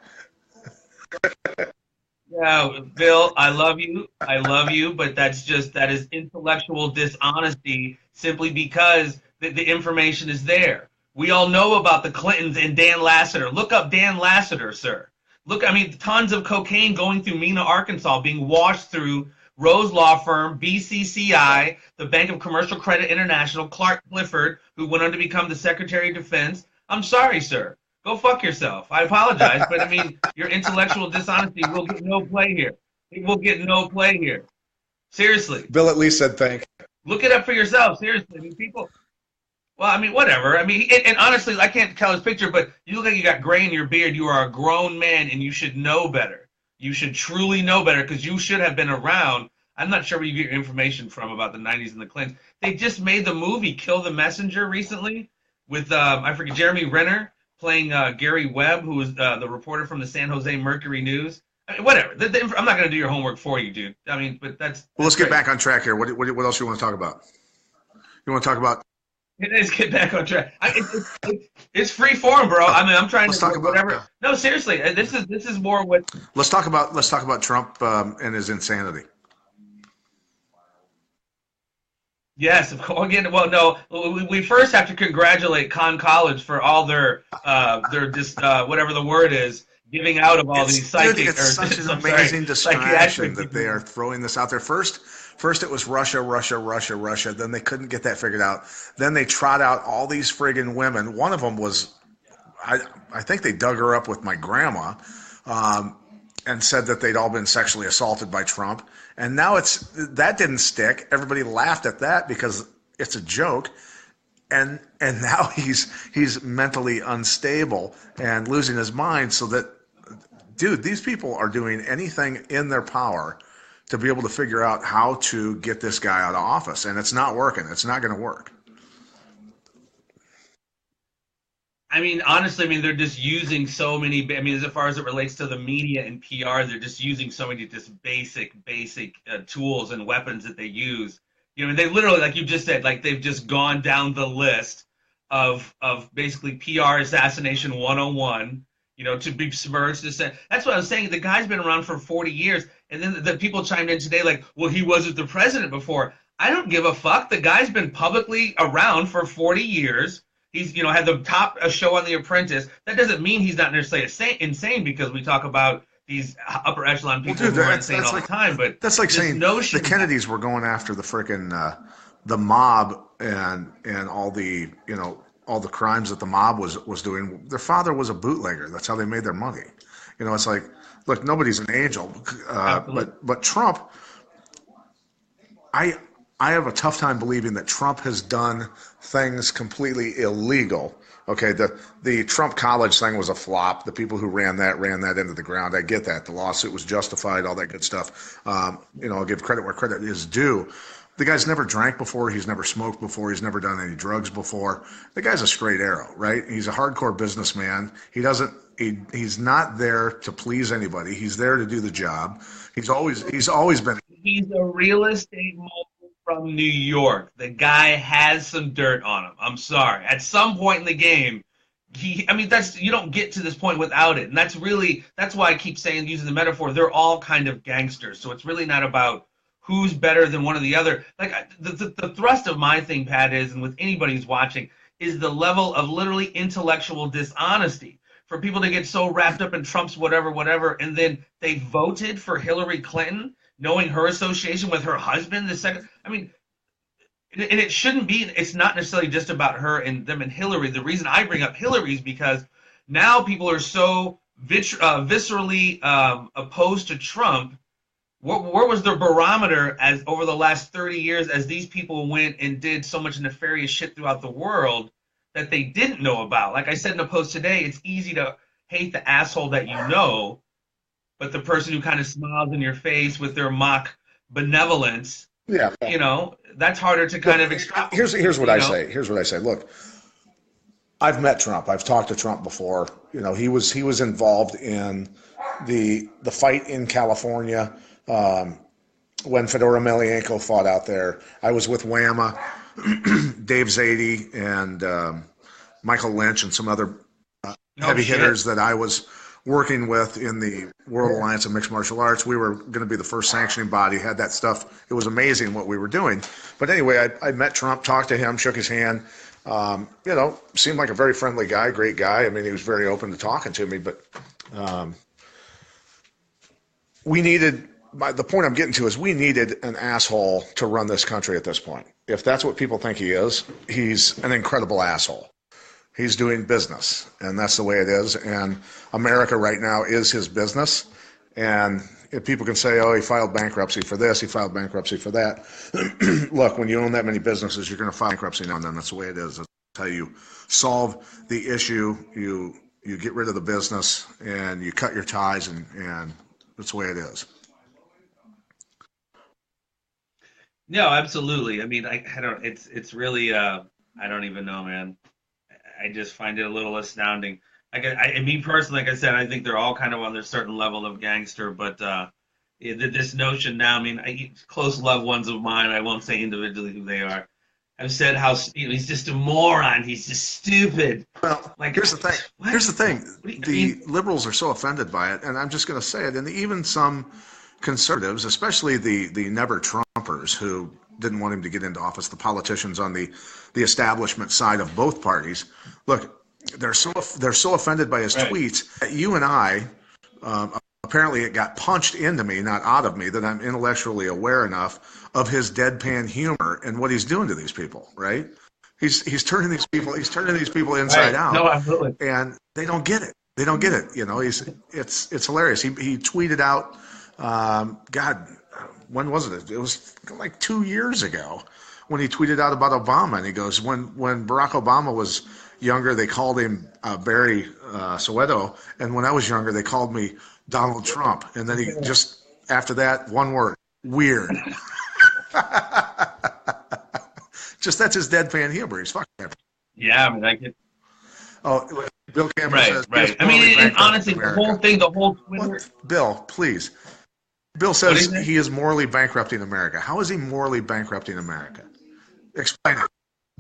Yeah, Bill, I love you, but that is intellectual dishonesty simply because the information is there. We all know about the Clintons and Dan Lassiter. Look up Dan Lassiter, sir. Look, I mean, tons of cocaine going through Mena, Arkansas, being washed through Rose Law Firm, BCCI, the Bank of Commercial Credit International, Clark Clifford, who went on to become the Secretary of Defense. I'm sorry, sir. Go fuck yourself. I apologize, but I mean, your intellectual dishonesty will get no play here. It will get no play here. Seriously. Bill at least said thank you. Look it up for yourself. Seriously. I mean, people. Well, I mean, whatever. I mean, and honestly, I can't tell his picture, but you look like you got gray in your beard. You are a grown man, and you should know better. You should truly know better because you should have been around. I'm not sure where you get your information from about the 90s and the Clintons. They just made the movie Kill the Messenger recently with, I forget, Jeremy Renner playing Gary Webb, who was the reporter from the San Jose Mercury News. I mean, whatever. I'm not going to do your homework for you, dude. I mean, but that's well, let's great. Get back on track here. What else you want to talk about? You want to talk about? Let's get back on track. It's free form, bro. I mean, I'm trying let's to talk about whatever. Yeah. No, seriously, this is more what. Let's talk about Trump and his insanity. Yes, of course. Again, well, no, we first have to congratulate Conn College for all their just whatever the word is, giving out of all these psychic. Dude, it's such an amazing distraction that they are throwing this out there. First it was Russia. Then they couldn't get that figured out. Then they trot out all these friggin' women. One of them was, I think they dug her up with my grandma, and said that they'd all been sexually assaulted by Trump. And now that didn't stick. Everybody laughed at that because it's a joke. And now he's mentally unstable and losing his mind. So that, dude, these people are doing anything in their power to be able to figure out how to get this guy out of office. And it's not working. It's not going to work. I mean, honestly, I mean, they're just using so many. I mean, as far as it relates to the media and PR, they're just using so many just basic tools and weapons that they use. You know, they literally, like you just said, like they've just gone down the list of basically PR assassination 101. You know, to be submerged. That's what I was saying. The guy's been around for 40 years, and then the people chimed in today like, well, he wasn't the president before. I don't give a fuck. The guy's been publicly around for 40 years. He's, had the top show on The Apprentice. That doesn't mean he's not necessarily insane because we talk about these upper echelon people who are insane all the time. But that's like saying the Kennedys were going after the frickin' the mob and all the all the crimes that the mob was doing. Their father was a bootlegger. That's how they made their money. It's like, look, nobody's an angel, but Trump, I have a tough time believing that Trump has done things completely illegal. Okay, the Trump college thing was a flop. The people who ran that into the ground. I get that. The lawsuit was justified, all that good stuff. I'll give credit where credit is due. The guy's never drank before. He's never smoked before. He's never done any drugs before. The guy's a straight arrow, right? He's a hardcore businessman. He's not there to please anybody. He's there to do the job. He's always been. He's a real estate mogul from New York. The guy has some dirt on him. I'm sorry. At some point in the game, you don't get to this point without it. And that's why I keep saying, using the metaphor, they're all kind of gangsters. So it's really not about who's better than one or the other. Like the thrust of my thing, Pat, is, and with anybody who's watching, is the level of literally intellectual dishonesty. For people to get so wrapped up in Trump's whatever, and then they voted for Hillary Clinton, knowing her association with her husband, the second. I mean, and it shouldn't be. It's not necessarily just about her and them and Hillary. The reason I bring up Hillary is because now people are so viscerally opposed to Trump. Where was their barometer as over the last 30 years as these people went and did so much nefarious shit throughout the world that they didn't know about? Like I said in a post today, it's easy to hate the asshole that you know, but the person who kind of smiles in your face with their mock benevolence, that's harder to kind of extrapolate. Here's what I say. Here's what I say. Look, I've met Trump. I've talked to Trump before. He was involved in the fight in California when Fedor Emelianenko fought out there. I was with Whamma, Dave Zadie, and Michael Lynch, and some other heavy hitters that I was working with in the World Alliance of Mixed Martial Arts. We were going to be the first sanctioning body, had that stuff. It was amazing what we were doing. But anyway, I met Trump, talked to him, shook his hand. Seemed like a very friendly guy, great guy. I mean, he was very open to talking to me, but the point I'm getting to is we needed an asshole to run this country at this point. If that's what people think he is, he's an incredible asshole. He's doing business, and that's the way it is. And America right now is his business. And if people can say, oh, he filed bankruptcy for this, he filed bankruptcy for that. Look, when you own that many businesses, you're going to file bankruptcy now and then. That's the way it is. That's how you solve the issue. You get rid of the business, and you cut your ties, and that's the way it is. No, absolutely. I mean, I don't. It's really. I don't even know, man. I just find it a little astounding. Me personally, like I said, I think they're all kind of on their certain level of gangster. But this notion now, I mean, close loved ones of mine, I won't say individually who they are, have said how he's just a moron. He's just stupid. Well, here's the thing. What? Here's the thing. The liberals are so offended by it, and I'm just going to say it. And even some conservatives, especially the never Trumpers who didn't want him to get into office, the politicians on the establishment side of both parties, look, they're so offended by his tweets that you and I, apparently it got punched into me, not out of me, that I'm intellectually aware enough of his deadpan humor and what he's doing to these people, right? He's turning these people inside out. No, absolutely. And they don't get it. They don't get it. It's hilarious. He tweeted out, when was it? It was like 2 years ago when he tweeted out about Obama, and he goes, when Barack Obama was younger, they called him Barry Soweto, and when I was younger, they called me Donald Trump. And then he just, after that, one word, weird. Just that's his deadpan humor. He's fucking. Yeah, I mean, I get. Oh, Bill Campbell says. Right. I mean, honestly, the whole Twitter. Bill, please. Bill says he is morally bankrupting America. How is he morally bankrupting America? Explain it.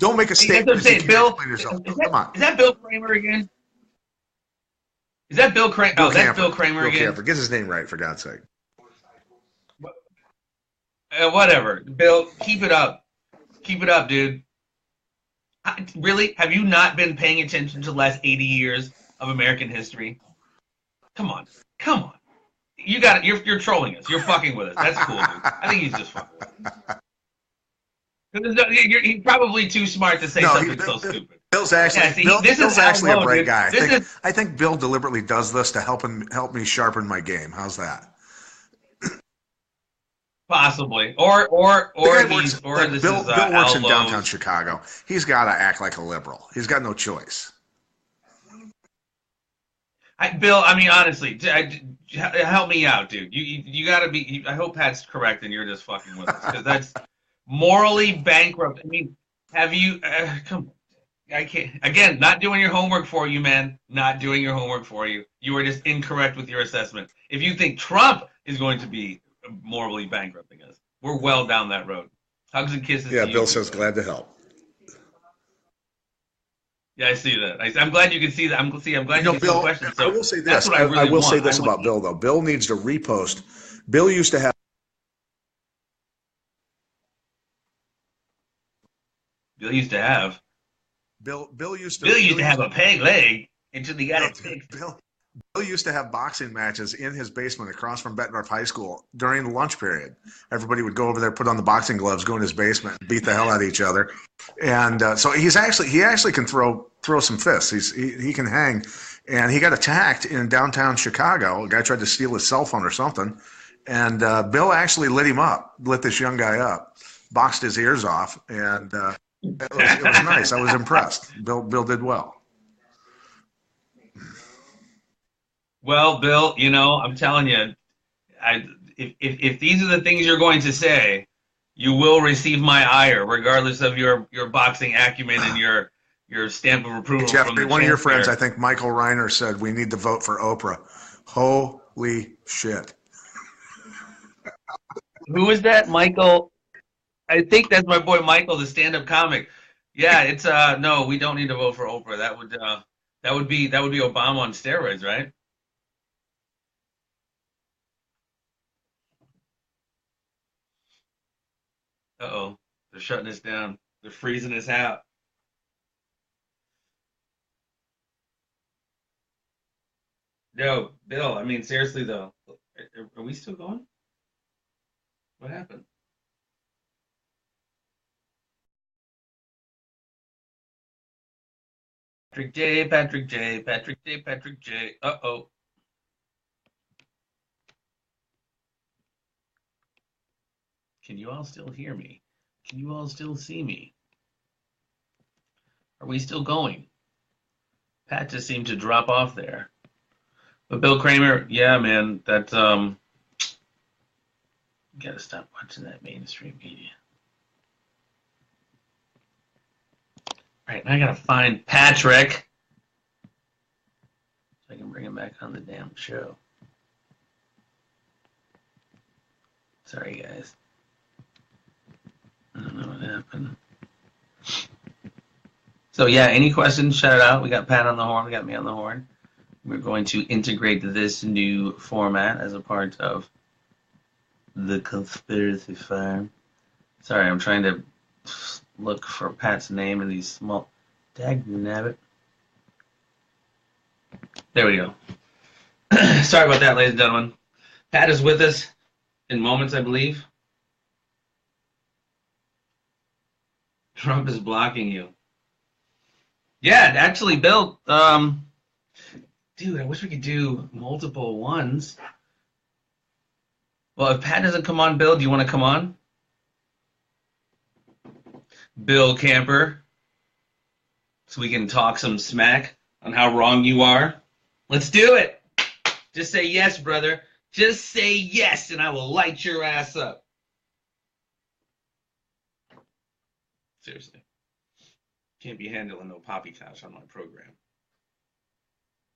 Don't make a statement. Bill, come on. Is that Bill Kramer again? Is that Bill Kramer? Oh, that's Bill Kramer again. Camper. Get his name right, for God's sake. Whatever. Bill, keep it up. Keep it up, dude. Really? Have you not been paying attention to the last 80 years of American history? Come on. You got it. You're trolling us. You're fucking with us. That's cool, dude. I think he's just fucking with us. He's probably too smart to say something so stupid. Bill's actually, Bill's actually a bright guy. I think Bill deliberately does this to help me sharpen my game. How's that? Possibly, this Bill. is Bill works in downtown elbows. Chicago. He's got to act like a liberal. He's got no choice. Bill, I mean, honestly, help me out, dude. You got to be. I hope Pat's correct, and you're just fucking with us because that's morally bankrupt. I mean, have you? Come, I can't. Again, not doing your homework for you, man. Not doing your homework for you. You are just incorrect with your assessment. If you think Trump is going to be morally bankrupting us, we're well down that road. Hugs and kisses. Yeah, to you Bill too, says buddy. glad to help. Yeah, I see that. I'm glad you can see that. I'm glad you can see the Bill, question. I So will say that's this. what I really I will want. say this about Bill, though. Bill needs to repost. Bill used to have. Bill used to have. Bill used to. Bill used to have a peg leg until he got it fixed. Bill used to have boxing matches in his basement across from Bettendorf High School during the lunch period. Everybody would go over there, put on the boxing gloves, go in his basement, beat the hell out of each other. And so he actually can throw some fists. He can hang. And he got attacked in downtown Chicago. A guy tried to steal his cell phone or something. And Bill actually lit this young guy up, boxed his ears off. And it was nice. I was impressed. Bill did well. Well, Bill, I'm telling you, if these are the things you're going to say, you will receive my ire, regardless of your boxing acumen and your stamp of approval. Jeffrey, from the one of your friends, here. I think Michael Reiner, said we need to vote for Oprah. Holy shit. Who is that? Michael? I think that's my boy Michael, the stand-up comic. Yeah, it's no, we don't need to vote for Oprah. That would be Obama on steroids, right? Uh-oh. They're shutting us down. They're freezing us out. No, Bill, I mean, seriously, though. Are we still going? What happened? Patrick J, Patrick J, Patrick J, Patrick J. Uh-oh. Can you all still hear me? Can you all still see me? Are we still going? Pat just seemed to drop off there. But Bill Kramer, yeah, man, that gotta stop watching that mainstream media. All right, now I gotta find Patrick so I can bring him back on the damn show. Sorry, guys. I don't know what happened. So yeah, any questions? Shout it out. We got Pat on the horn. We got me on the horn. We're going to integrate this new format as a part of the conspiracy farm. Sorry, I'm trying to look for Pat's name in these small. Dagnabbit. There we go. Sorry about that, ladies and gentlemen. Pat is with us in moments, I believe. Trump is blocking you. Yeah, actually, Bill. Dude, I wish we could do multiple ones. Well, if Pat doesn't come on, Bill, do you want to come on? Bill Camper, so we can talk some smack on how wrong you are. Let's do it. Just say yes, brother. Just say yes, and I will light your ass up. Seriously. Can't be handling no poppycock on my program.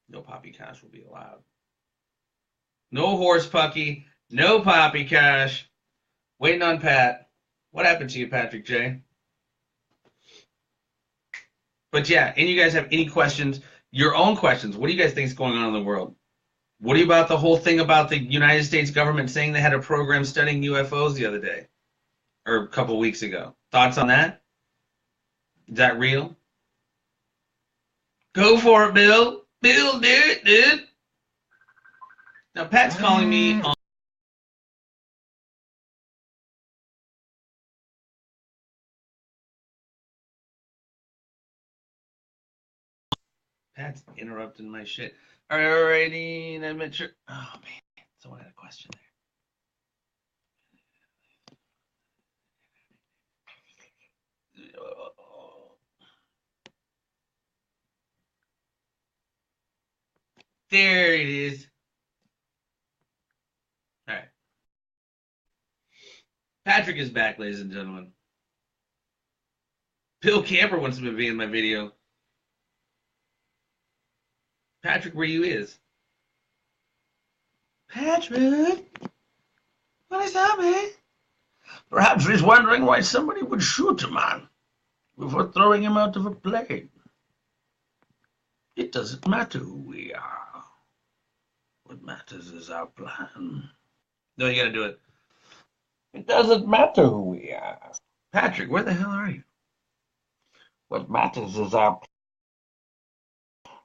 No poppycock will be allowed. No horse pucky. No poppycock. Waiting on Pat. What happened to you, Patrick J? But yeah, and you guys have any questions, your own questions, what do you guys think is going on in the world? What do you about the whole thing about the United States government saying they had a program studying UFOs the other day? Or a couple weeks ago. Thoughts on that? Is that real? Go for it, Bill. Bill, do it, dude. Now, Pat's calling me on. Pat's interrupting my shit. Alrighty, I'm not sure. Oh, man. Someone had a question there. There it is. All right. Patrick is back, ladies and gentlemen. Bill Camper wants to be in my video. Patrick, where you is? Patrick? What is up, man? Perhaps he's wondering why somebody would shoot a man before throwing him out of a plane. It doesn't matter who we are. What matters is our plan. No, you gotta do it. It doesn't matter who we are. Patrick, where the hell are you? What matters is our plan.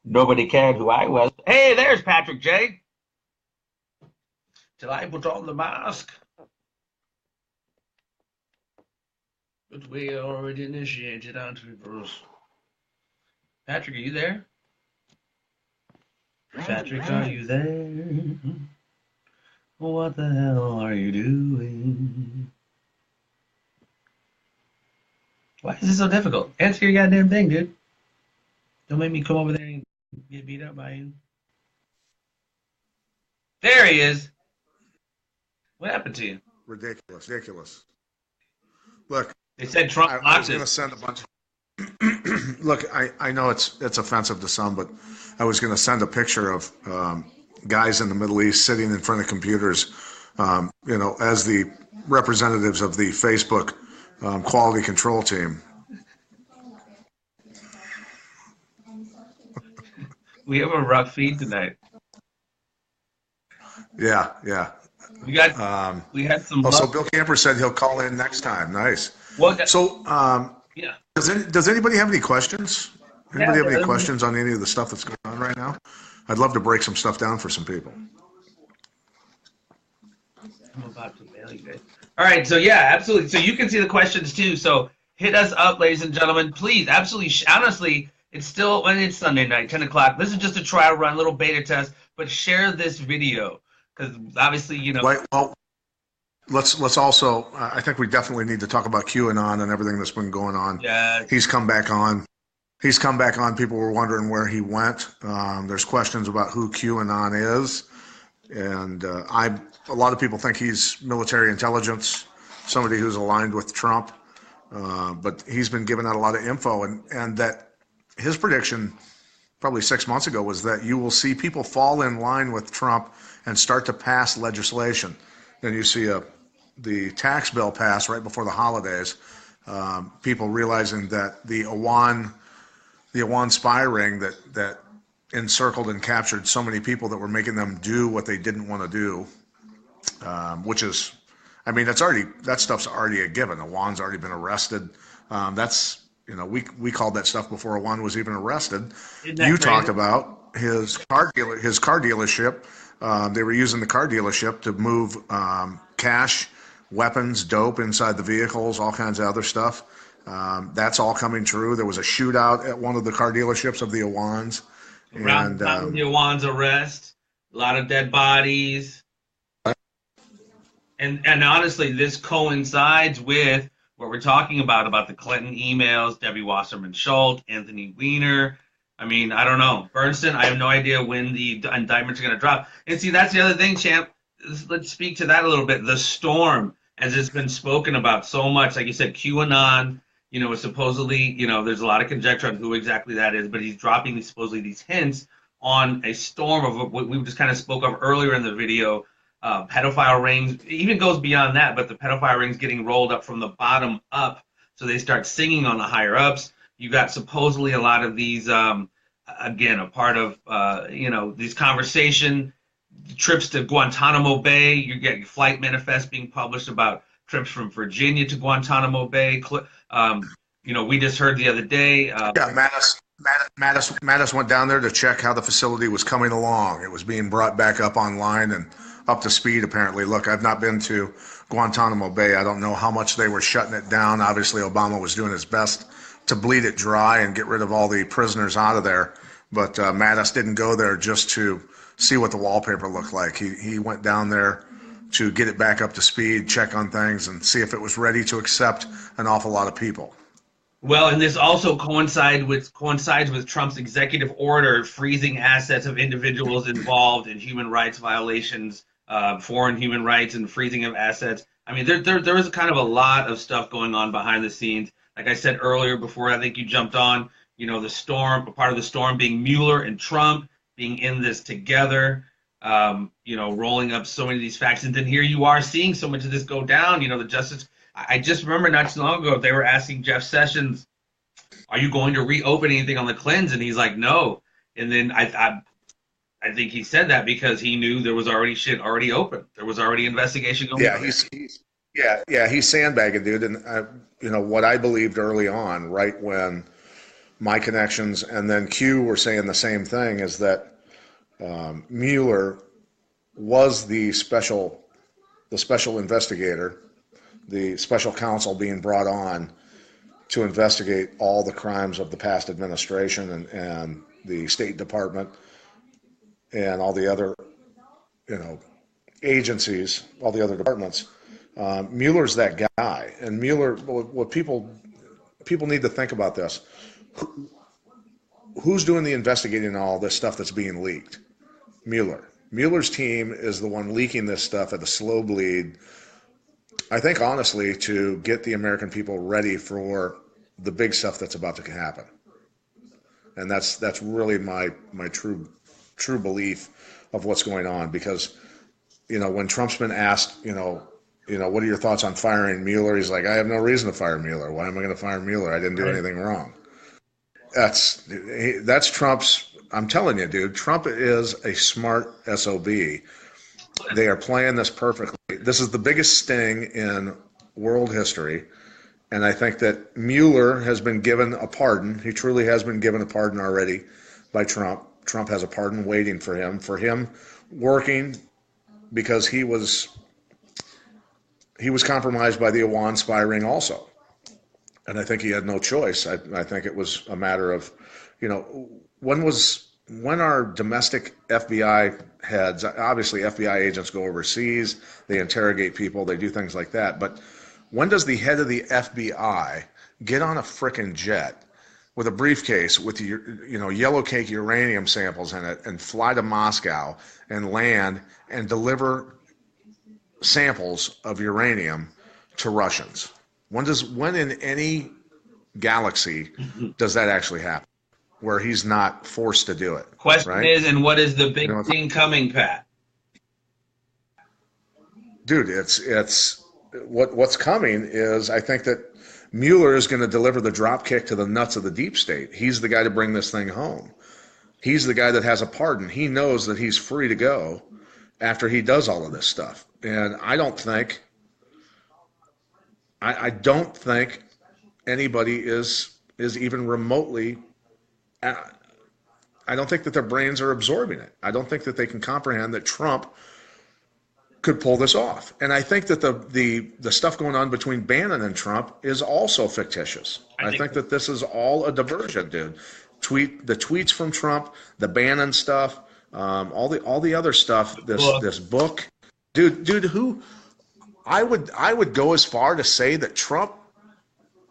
Nobody cared who I was. Hey, there's Patrick J. Till I put on the mask. But we already initiated, aren't we, Bruce? Patrick, are you there? Patrick, are you there? What the hell are you doing? Why is this so difficult? Answer your goddamn thing, dude. Don't make me come over there and get beat up by you. There he is. What happened to you? Ridiculous. Look, They said Trump I blocked was going to it. send a bunch. Look, I know it's offensive to some, but I was going to send a picture of guys in the Middle East sitting in front of computers, as the representatives of the Facebook quality control team. We have a rough feed tonight. Yeah. We had some. So Bill Camper said he'll call in next time. Nice. Well, So, yeah. does anybody have any questions? Anybody have any Yeah. questions on any of the stuff that's going on right now? I'd love to break some stuff down for some people. I'm about to mail you guys. All right, so yeah, absolutely. So you can see the questions too. So hit us up, ladies and gentlemen. Please, absolutely. Honestly, it's still when it's Sunday night, 10 o'clock. This is just a trial run, little beta test. But share this video because obviously, Right. Well, let's also. I think we definitely need to talk about QAnon and everything that's been going on. Yeah. He's come back on. People were wondering where he went. There's questions about who QAnon is, and a lot of people think he's military intelligence, somebody who's aligned with Trump. But he's been giving out a lot of info, and that his prediction probably 6 months ago was that you will see people fall in line with Trump and start to pass legislation. Then you see the tax bill pass right before the holidays. People realizing that the Awan spy ring that encircled and captured so many people that were making them do what they didn't want to do, which is, I mean, that stuff's already a given. Awan's already been arrested. We called that stuff before Awan was even arrested. You talked about his car dealership. They were using the car dealership to move cash, weapons, dope inside the vehicles, all kinds of other stuff. That's all coming true. There was a shootout at one of the car dealerships of the Awans. Around the time of the Awan's arrest, a lot of dead bodies. And honestly, this coincides with what we're talking about the Clinton emails, Debbie Wasserman Schultz, Anthony Weiner. I mean, I don't know. Bernstein, I have no idea when the indictments are going to drop. And see, that's the other thing, Champ. Let's speak to that a little bit. The storm, as it's been spoken about so much, like you said, QAnon, supposedly, there's a lot of conjecture on who exactly that is, but he's dropping supposedly these hints on a storm of what we just kind of spoke of earlier in the video. Pedophile rings, it even goes beyond that, but the pedophile rings getting rolled up from the bottom up, so they start singing on the higher ups. You got supposedly a lot of these, again, a part of, these conversation trips to Guantanamo Bay. You're getting flight manifests being published about trips from Virginia to Guantanamo Bay. We just heard the other day. Mattis went down there to check how the facility was coming along. It was being brought back up online and up to speed, apparently. Look, I've not been to Guantanamo Bay. I don't know how much they were shutting it down. Obviously, Obama was doing his best to bleed it dry and get rid of all the prisoners out of there. But Mattis didn't go there just to see what the wallpaper looked like. He went down there to get it back up to speed, check on things, and see if it was ready to accept an awful lot of people. Well, and this also coincides with Trump's executive order freezing assets of individuals involved in human rights violations, foreign human rights, and freezing of assets. I mean, there is kind of a lot of stuff going on behind the scenes. Like I said earlier, before I think you jumped on, the storm, a part of the storm being Mueller and Trump being in this together, rolling up so many of these facts, and then here you are seeing so much of this go down. The justice. I just remember not too long ago they were asking Jeff Sessions, "Are you going to reopen anything on the Clintons?" And he's like, "No." And then I think he said that because he knew there was already shit already open. There was already investigation going on. He's sandbagging, dude. And what I believed early on, right when my connections and then Q were saying the same thing, is that Mueller was the special investigator, the special counsel being brought on to investigate all the crimes of the past administration and the State Department and all the other, agencies, all the other departments. Mueller's that guy, and Mueller. What people need to think about this: who's doing the investigating on all this stuff that's being leaked? Mueller. Mueller's team is the one leaking this stuff at a slow bleed. I think, honestly, to get the American people ready for the big stuff that's about to happen, and that's really my true belief of what's going on. Because when Trump's been asked, what are your thoughts on firing Mueller? He's like, I have no reason to fire Mueller. Why am I going to fire Mueller? I didn't do anything wrong. That's Trump's. I'm telling you, dude. Trump is a smart SOB. They are playing this perfectly. This is the biggest sting in world history. And I think that Mueller has been given a pardon. He truly has been given a pardon already by Trump. Trump has a pardon waiting for him working, because he was compromised by the Iran spy ring also. And I think he had no choice. I think it was a matter of, when our domestic FBI heads, obviously FBI agents go overseas, they interrogate people, they do things like that. But when does the head of the FBI get on a frickin' jet with a briefcase with yellow cake uranium samples in it and fly to Moscow and land and deliver samples of uranium to Russians? When in any galaxy does that actually happen, where he's not forced to do it? Question right? is, and what is the big thing coming, Pat? Dude, it's what's coming is, I think that Mueller is going to deliver the drop kick to the nuts of the deep state. He's the guy to bring this thing home. He's the guy that has a pardon. He knows that he's free to go after he does all of this stuff. And I don't think anybody is even remotely. I don't think that their brains are absorbing it. I don't think that they can comprehend that Trump could pull this off. And I think that the stuff going on between Bannon and Trump is also fictitious. I think that this is all a diversion, dude. The tweets from Trump, the Bannon stuff, all the other stuff. This book, dude. Who I would go as far to say that Trump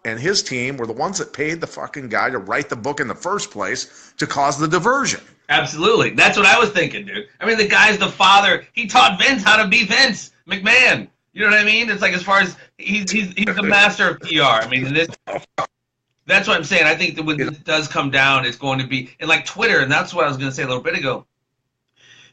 and his team were the ones that paid the fucking guy to write the book in the first place to cause the diversion. Absolutely. That's what I was thinking, dude. I mean, the guy's the father. He taught Vince how to be Vince McMahon. You know what I mean? It's like, as far as he's the master of PR. I mean, that's what I'm saying. I think that when this does come down, it's going to be, and like Twitter, and that's what I was going to say a little bit ago,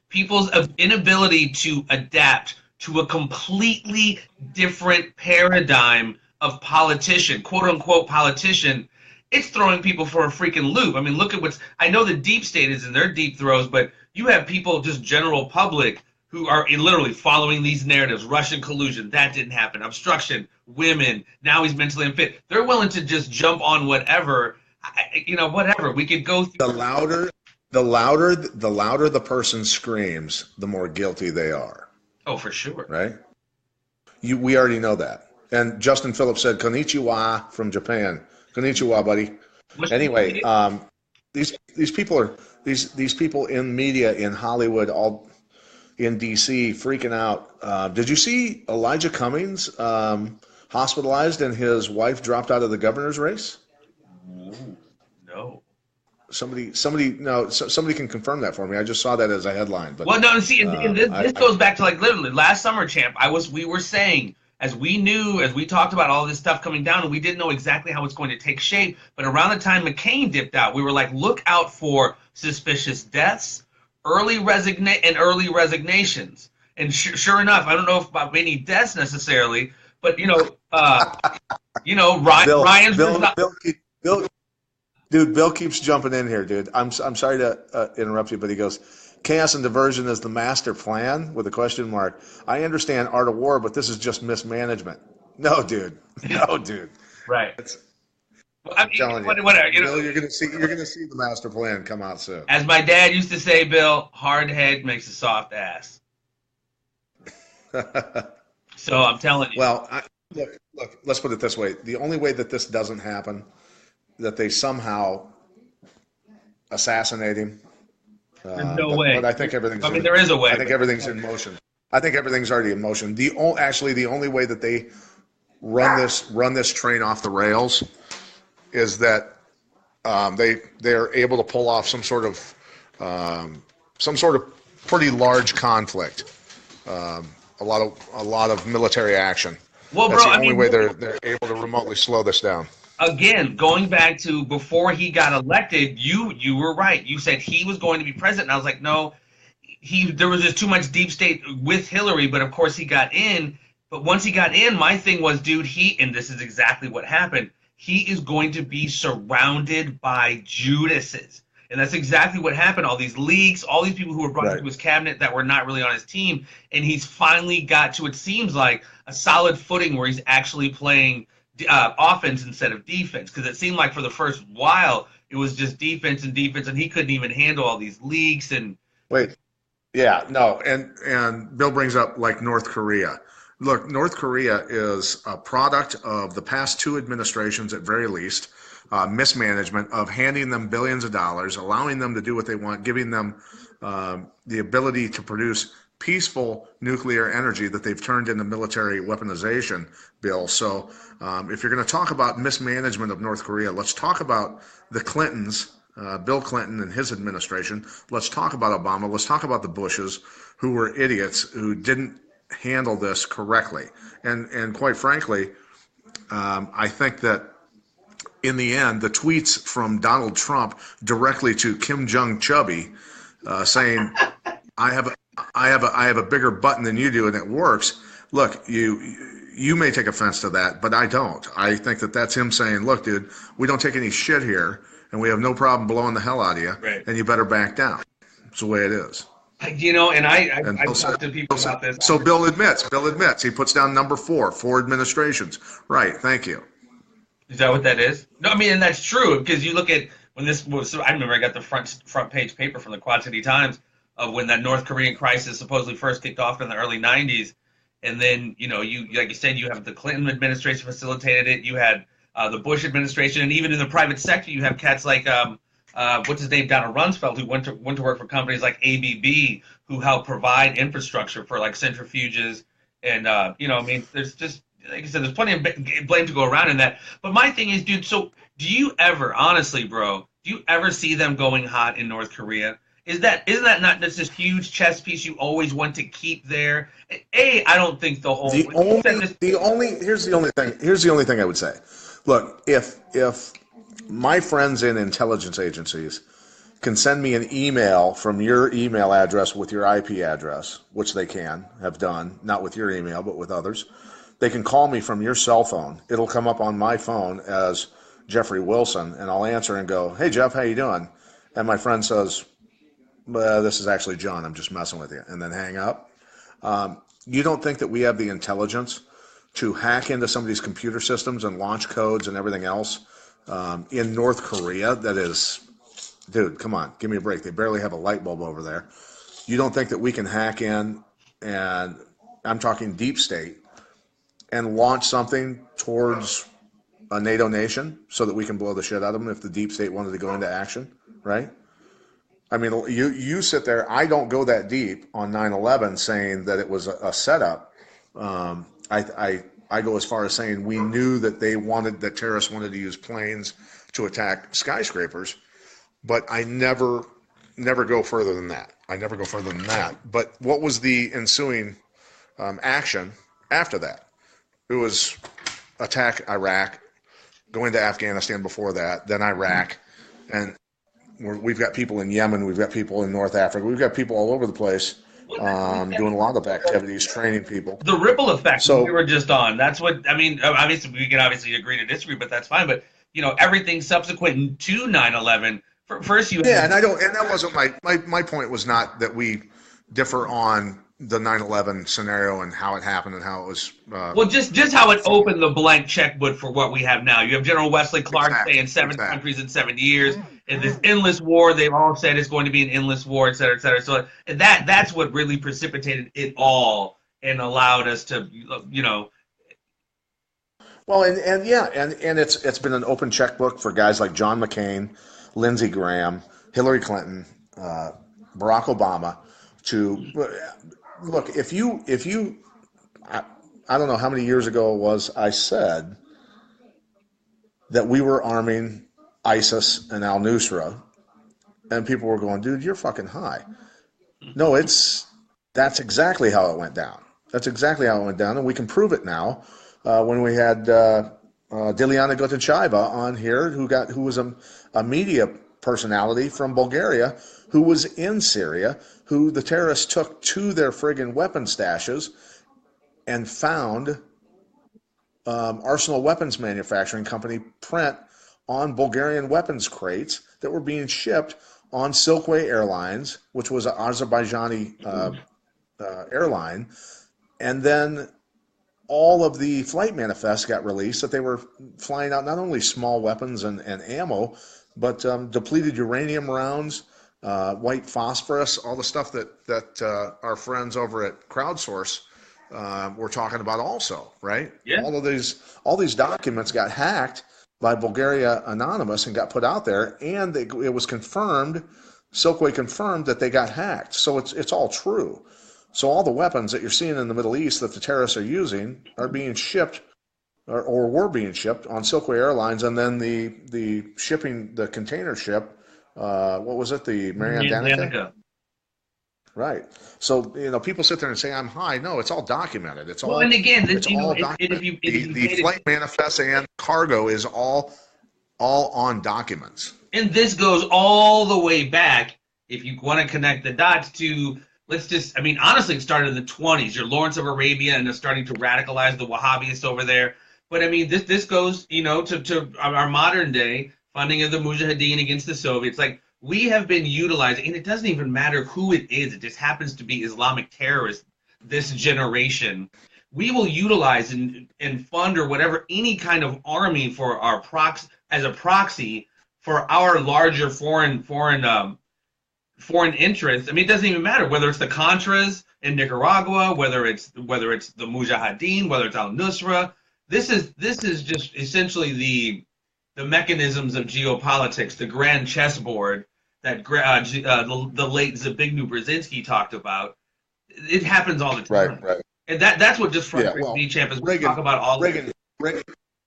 people's inability to adapt to a completely different paradigm of politician, quote unquote politician, it's throwing people for a freaking loop. I mean, look at I know the deep state is in their deep throes, but you have people, just general public, who are literally following these narratives. Russian collusion, that didn't happen. Obstruction, women, now he's mentally unfit. They're willing to just jump on whatever, whatever. We could go through. The louder the person screams, the more guilty they are. Oh, for sure. Right? We already know that. And Justin Phillips said, "Konnichiwa" from Japan. Konnichiwa, buddy. Anyway, these people in media in Hollywood, all in DC, freaking out. Did you see Elijah Cummings hospitalized and his wife dropped out of the governor's race? Ooh, no. Somebody can confirm that for me. I just saw that as a headline, but Well, no, see, and this I goes back to like literally last summer, champ. We were saying as we knew, as we talked about all this stuff coming down, and we didn't know exactly how it's going to take shape. But around the time McCain dipped out, we were like, look out for suspicious deaths, early resignations. And sure enough, I don't know if about any deaths necessarily, but Ryan's Bill, dude, Bill keeps jumping in here, dude. I'm sorry to interrupt you, but he goes, chaos and diversion is the master plan with a question mark. I understand art of war, but this is just mismanagement. No, dude. No, dude. right. It's, Well, I I'm mean, telling you, whatever, Bill, you're gonna see the master plan come out soon. as my dad used to say, Bill, hard head makes a soft ass. So I'm telling you, Well, look, let's put it this way. The only way that this doesn't happen, that they somehow assassinate him, there's no way. but I think everything's. I mean, there is a way. I think everything's in motion. I think everything's already in motion. The only way that they run this train off the rails is that they're able to pull off some sort of pretty large conflict, a lot of military action. Well, That's bro, the I only mean, way they're able to remotely slow this down. again, going back to before he got elected, you were right. You said he was going to be president, and I was like, no, there was just too much deep state with Hillary, but of course he got in. But once he got in, my thing was, dude, and this is exactly what happened. He is going to be surrounded by Judases. And that's exactly what happened. All these leaks, all these people who were brought into his cabinet that were not really on his team. And he's finally got to, it seems like, a solid footing where he's actually playing offense instead of defense. Because it seemed like for the first while, it was just defense, and he couldn't even handle all these leaks. And Wait, yeah, no, and Bill brings up like North Korea. Look, North Korea is a product of the past two administrations, at very least, mismanagement of handing them billions of dollars, allowing them to do what they want, giving them the ability to produce peaceful nuclear energy that they've turned into military weaponization, Bill. So if you're going to talk about mismanagement of North Korea, let's talk about the Clintons, Bill Clinton and his administration. Let's talk about Obama. Let's talk about the Bushes, who were idiots, who didn't handle this correctly. And quite frankly, I think that in the end, the tweets from Donald Trump directly to Kim Jong Chubby, saying, "I have a bigger button than you do, and it works." Look, you may take offense to that, but I don't. I think that that's him saying, "Look, dude, we don't take any shit here, and we have no problem blowing the hell out of you, right. And you better back down." It's the way it is. And I've talked to people about this. So Bill admits, he puts down number four administrations. Right, thank you. Is that what that is? No, I mean, and that's true, because you look at when this was. I remember I got the front page paper from the Quad City Times of when that North Korean crisis supposedly first kicked off in the early '90s, and then you like you said, you have the Clinton administration facilitated it. You had the Bush administration, and even in the private sector, you have cats like what's his name, Donald Rumsfeld, who went to work for companies like ABB, who help provide infrastructure for like centrifuges, and I mean, there's just, like I said, there's plenty of blame to go around in that. But my thing is, dude, so do you ever, honestly, bro, do you ever see them going hot in North Korea? Isn't that not just this huge chess piece you always want to keep there? I don't think the whole here's the only thing I would say. Look, if my friends in intelligence agencies can send me an email from your email address with your IP address, which they have done, not with your email, but with others. They can call me from your cell phone. It'll come up on my phone as Jeffrey Wilson, and I'll answer and go, "Hey, Jeff, how you doing?" And my friend says, "This is actually John. I'm just messing with you," and then hang up. You don't think that we have the intelligence to hack into somebody's computer systems and launch codes and everything else in North Korea? That is, dude, come on, give me a break. They barely have a light bulb over there. You don't think that we can hack in, and I'm talking deep state, and launch something towards a NATO nation so that we can blow the shit out of them if the deep state wanted to go into action, right? I mean, you sit there. I don't go that deep on 9/11 saying that it was a setup. I I go as far as saying we knew that terrorists wanted to use planes to attack skyscrapers, but I never go further than that. I never go further than that. But what was the ensuing action after that? It was attack Iraq, going to Afghanistan before that, then Iraq, and we've got people in Yemen, we've got people in North Africa, we've got people all over the place doing a lot of activities, training people. The ripple effect So we were just on. That's what I mean. Obviously, we can obviously agree to disagree, but that's fine. But everything subsequent to 9/11. First, you yeah, and that wasn't my point. Was not that we differ on the 9/11 scenario and how it happened and how it was. Well, just how it opened the blank checkbook for what we have now. You have General Wesley Clark saying seven countries in 7 years, and this endless war. They've all said it's going to be an endless war, et cetera, et cetera. So that's what really precipitated it all and allowed us to, Well, and it's been an open checkbook for guys like John McCain, Lindsey Graham, Hillary Clinton, Barack Obama. To look, if you, I don't know how many years ago it was, I said that we were arming ISIS and al-Nusra, and people were going, dude, you're fucking high. No, that's exactly how it went down. That's exactly how it went down, and we can prove it now. When we had Dilyana Goticheva on here, who was a media personality from Bulgaria, who was in Syria, who the terrorists took to their friggin' weapon stashes and found Arsenal Weapons Manufacturing Company print on Bulgarian weapons crates that were being shipped on Silkway Airlines, which was an Azerbaijani airline, and then all of the flight manifests got released that they were flying out not only small weapons and ammo, but depleted uranium rounds, white phosphorus, all the stuff that our friends over at Crowdsource were talking about also, right? Yeah. All these documents got hacked by Bulgaria Anonymous and got put out there, and it was confirmed, Silkway confirmed that they got hacked. So it's all true. So all the weapons that you're seeing in the Middle East that the terrorists are using are being shipped or were being shipped on Silkway Airlines, and then the shipping, the container ship, what was it, the Marian Danica? Right. So people sit there and say I'm high. No, it's all documented. It's all. Well, and again, it's all documented. The flight manifest and cargo is all on documents. And this goes all the way back. If you want to connect the dots to, honestly, it started in the 20s. Your Lawrence of Arabia, and they're starting to radicalize the Wahhabis over there. But this goes, to our modern day funding of the Mujahideen against the Soviets. Like, we have been utilizing, and it doesn't even matter who it is. It just happens to be Islamic terrorists this generation. We will utilize and fund or whatever any kind of army for our as a proxy for our larger foreign interests. It doesn't even matter whether it's the Contras in Nicaragua, whether it's the Mujahideen, whether it's al-Nusra. This is just essentially the mechanisms of geopolitics, the grand chessboard that the late Zbigniew Brzezinski talked about. It happens all the time. Right. And that's what just frustrates me, Champ, is we talk about all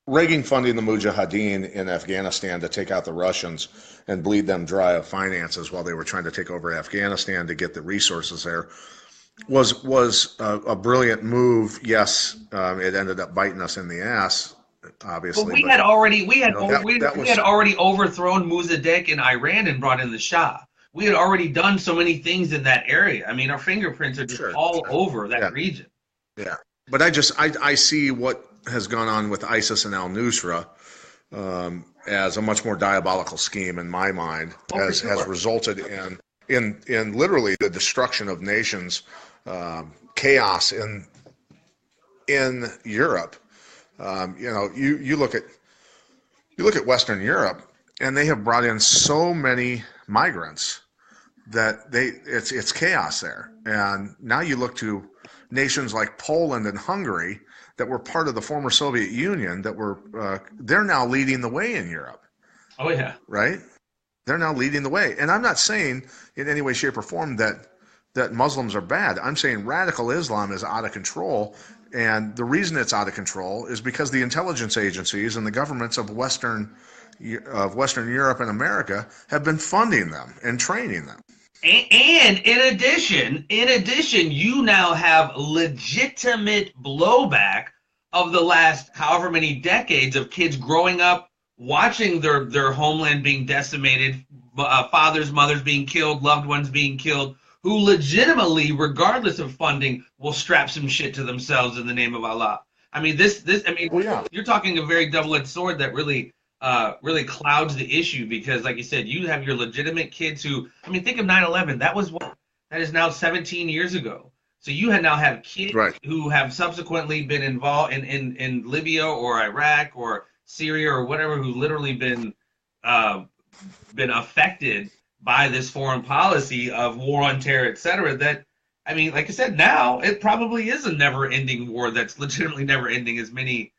Reagan funding the Mujahideen in Afghanistan to take out the Russians and bleed them dry of finances while they were trying to take over Afghanistan to get the resources there was a brilliant move. Yes, it ended up biting us in the ass, obviously. But we had already overthrown Mossadegh in Iran and brought in the Shah. We had already done so many things in that area. Our fingerprints are just over that region. Yeah, but I see what has gone on with ISIS and al-Nusra as a much more diabolical scheme in my mind, has resulted in literally the destruction of nations, chaos in Europe. You look at Western Europe, and they have brought in so many migrants that it's chaos there. And now you look to nations like Poland and Hungary that were part of the former Soviet Union they're now leading the way in Europe. Oh yeah. Right? They're now leading the way. And I'm not saying in any way, shape, or form that Muslims are bad. I'm saying radical Islam is out of control, And the reason it's out of control is because the intelligence agencies and the governments of Western Europe and America have been funding them and training them. And in addition, you now have legitimate blowback of the last however many decades of kids growing up watching their homeland being decimated, fathers, mothers being killed, loved ones being killed, who legitimately, regardless of funding, will strap some shit to themselves in the name of Allah. I mean, you're talking a very double-edged sword that really clouds the issue, because, like you said, you have your legitimate kids who, I mean, think of 9/11. That is now 17 years ago. So you now have kids who have subsequently been involved in Libya or Iraq or Syria or whatever, who literally been affected by this foreign policy of war on terror, etc. That, I mean, like I said, now it probably is a never-ending war that's legitimately never-ending. As many,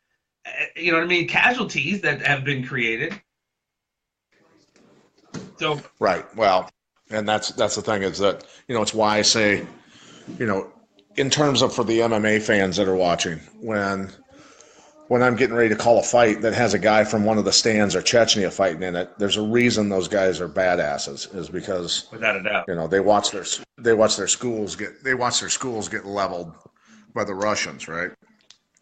you know what I mean, casualties that have been created. So right, well, and that's the thing, is that, you know, it's why I say, you know, in terms of for the MMA fans that are watching, when I'm getting ready to call a fight that has a guy from one of the stands or Chechnya fighting in it, there's a reason those guys are badasses, is because, without a doubt, you know, they watch their schools get leveled by the Russians, right?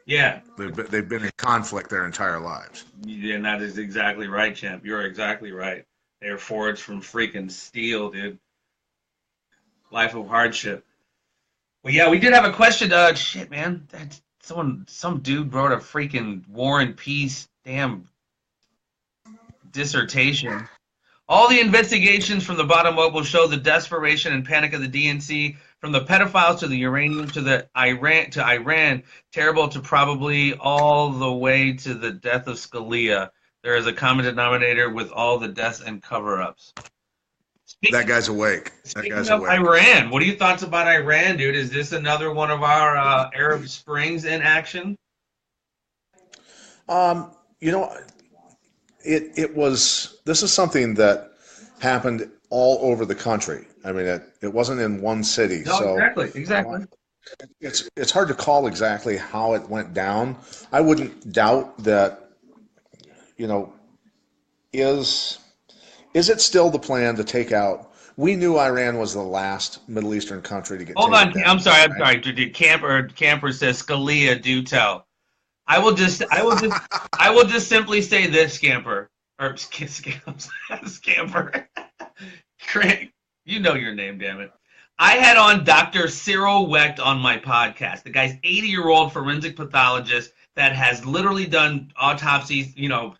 Yeah, they've been in conflict their entire lives. Yeah, and that is exactly right, champ. You're exactly right. They're forged from freaking steel, dude. Life of hardship. Well, yeah, we did have a question. Shit, man. Some dude wrote a freaking War and Peace damn dissertation. All the investigations from the bottom up will show the desperation and panic of the DNC, from the pedophiles to the uranium to Iran, terrible to probably all the way to the death of Scalia. There is a common denominator with all the deaths and cover-ups. That guy's awake. Speaking of Iran, what are your thoughts about Iran, dude? Is this another one of our Arab Springs in action? You know, this is something that happened all over the country. I mean, it wasn't in one city. No, so exactly. It's hard to call exactly how it went down. I wouldn't doubt that, you know, is it still the plan to take out? We knew Iran was the last Middle Eastern country to get. Hold on, I'm sorry. Camper says Scalia, do tell. I will just simply say this, Scamper. Craig, you know your name, damn it. I had on Dr. Cyril Wecht on my podcast. The guy's 80-year-old forensic pathologist that has literally done autopsies, you know,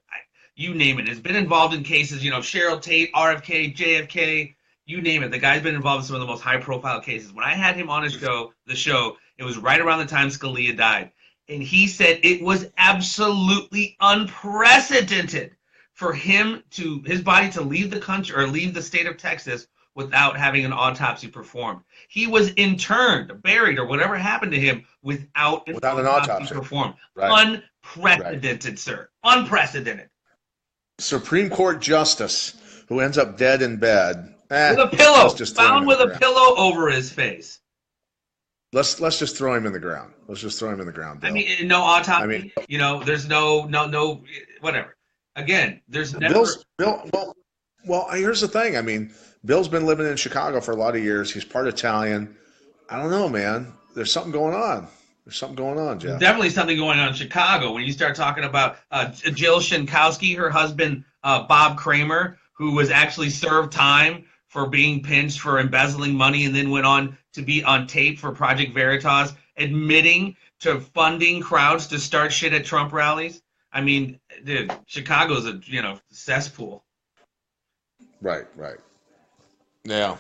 you name it. Has been involved in cases, you know, Cheryl Tate, RFK, JFK, you name it. The guy's been involved in some of the most high-profile cases. When I had him on the show, it was right around the time Scalia died. And he said it was absolutely unprecedented for his body to leave the country or leave the state of Texas without having an autopsy performed. He was interned, buried, or whatever happened to him without an autopsy performed. Right. Unprecedented, sir. Unprecedented. Supreme Court justice who ends up dead in bed. With a pillow. Found with a pillow over his face. Let's just throw him in the ground. Let's just throw him in the ground, Bill. I mean, no autopsy. I mean, you know, there's no, whatever. Again, there's never. Well, here's the thing. I mean, Bill's been living in Chicago for a lot of years. He's part Italian. I don't know, man. There's something going on. There's something going on, Jeff. There's definitely something going on in Chicago. When you start talking about Jill Shinkowski, her husband, Bob Kramer, who was actually served time for being pinched for embezzling money and then went on to be on tape for Project Veritas, admitting to funding crowds to start shit at Trump rallies. I mean, dude, Chicago's a, you know, cesspool. Right. Yeah.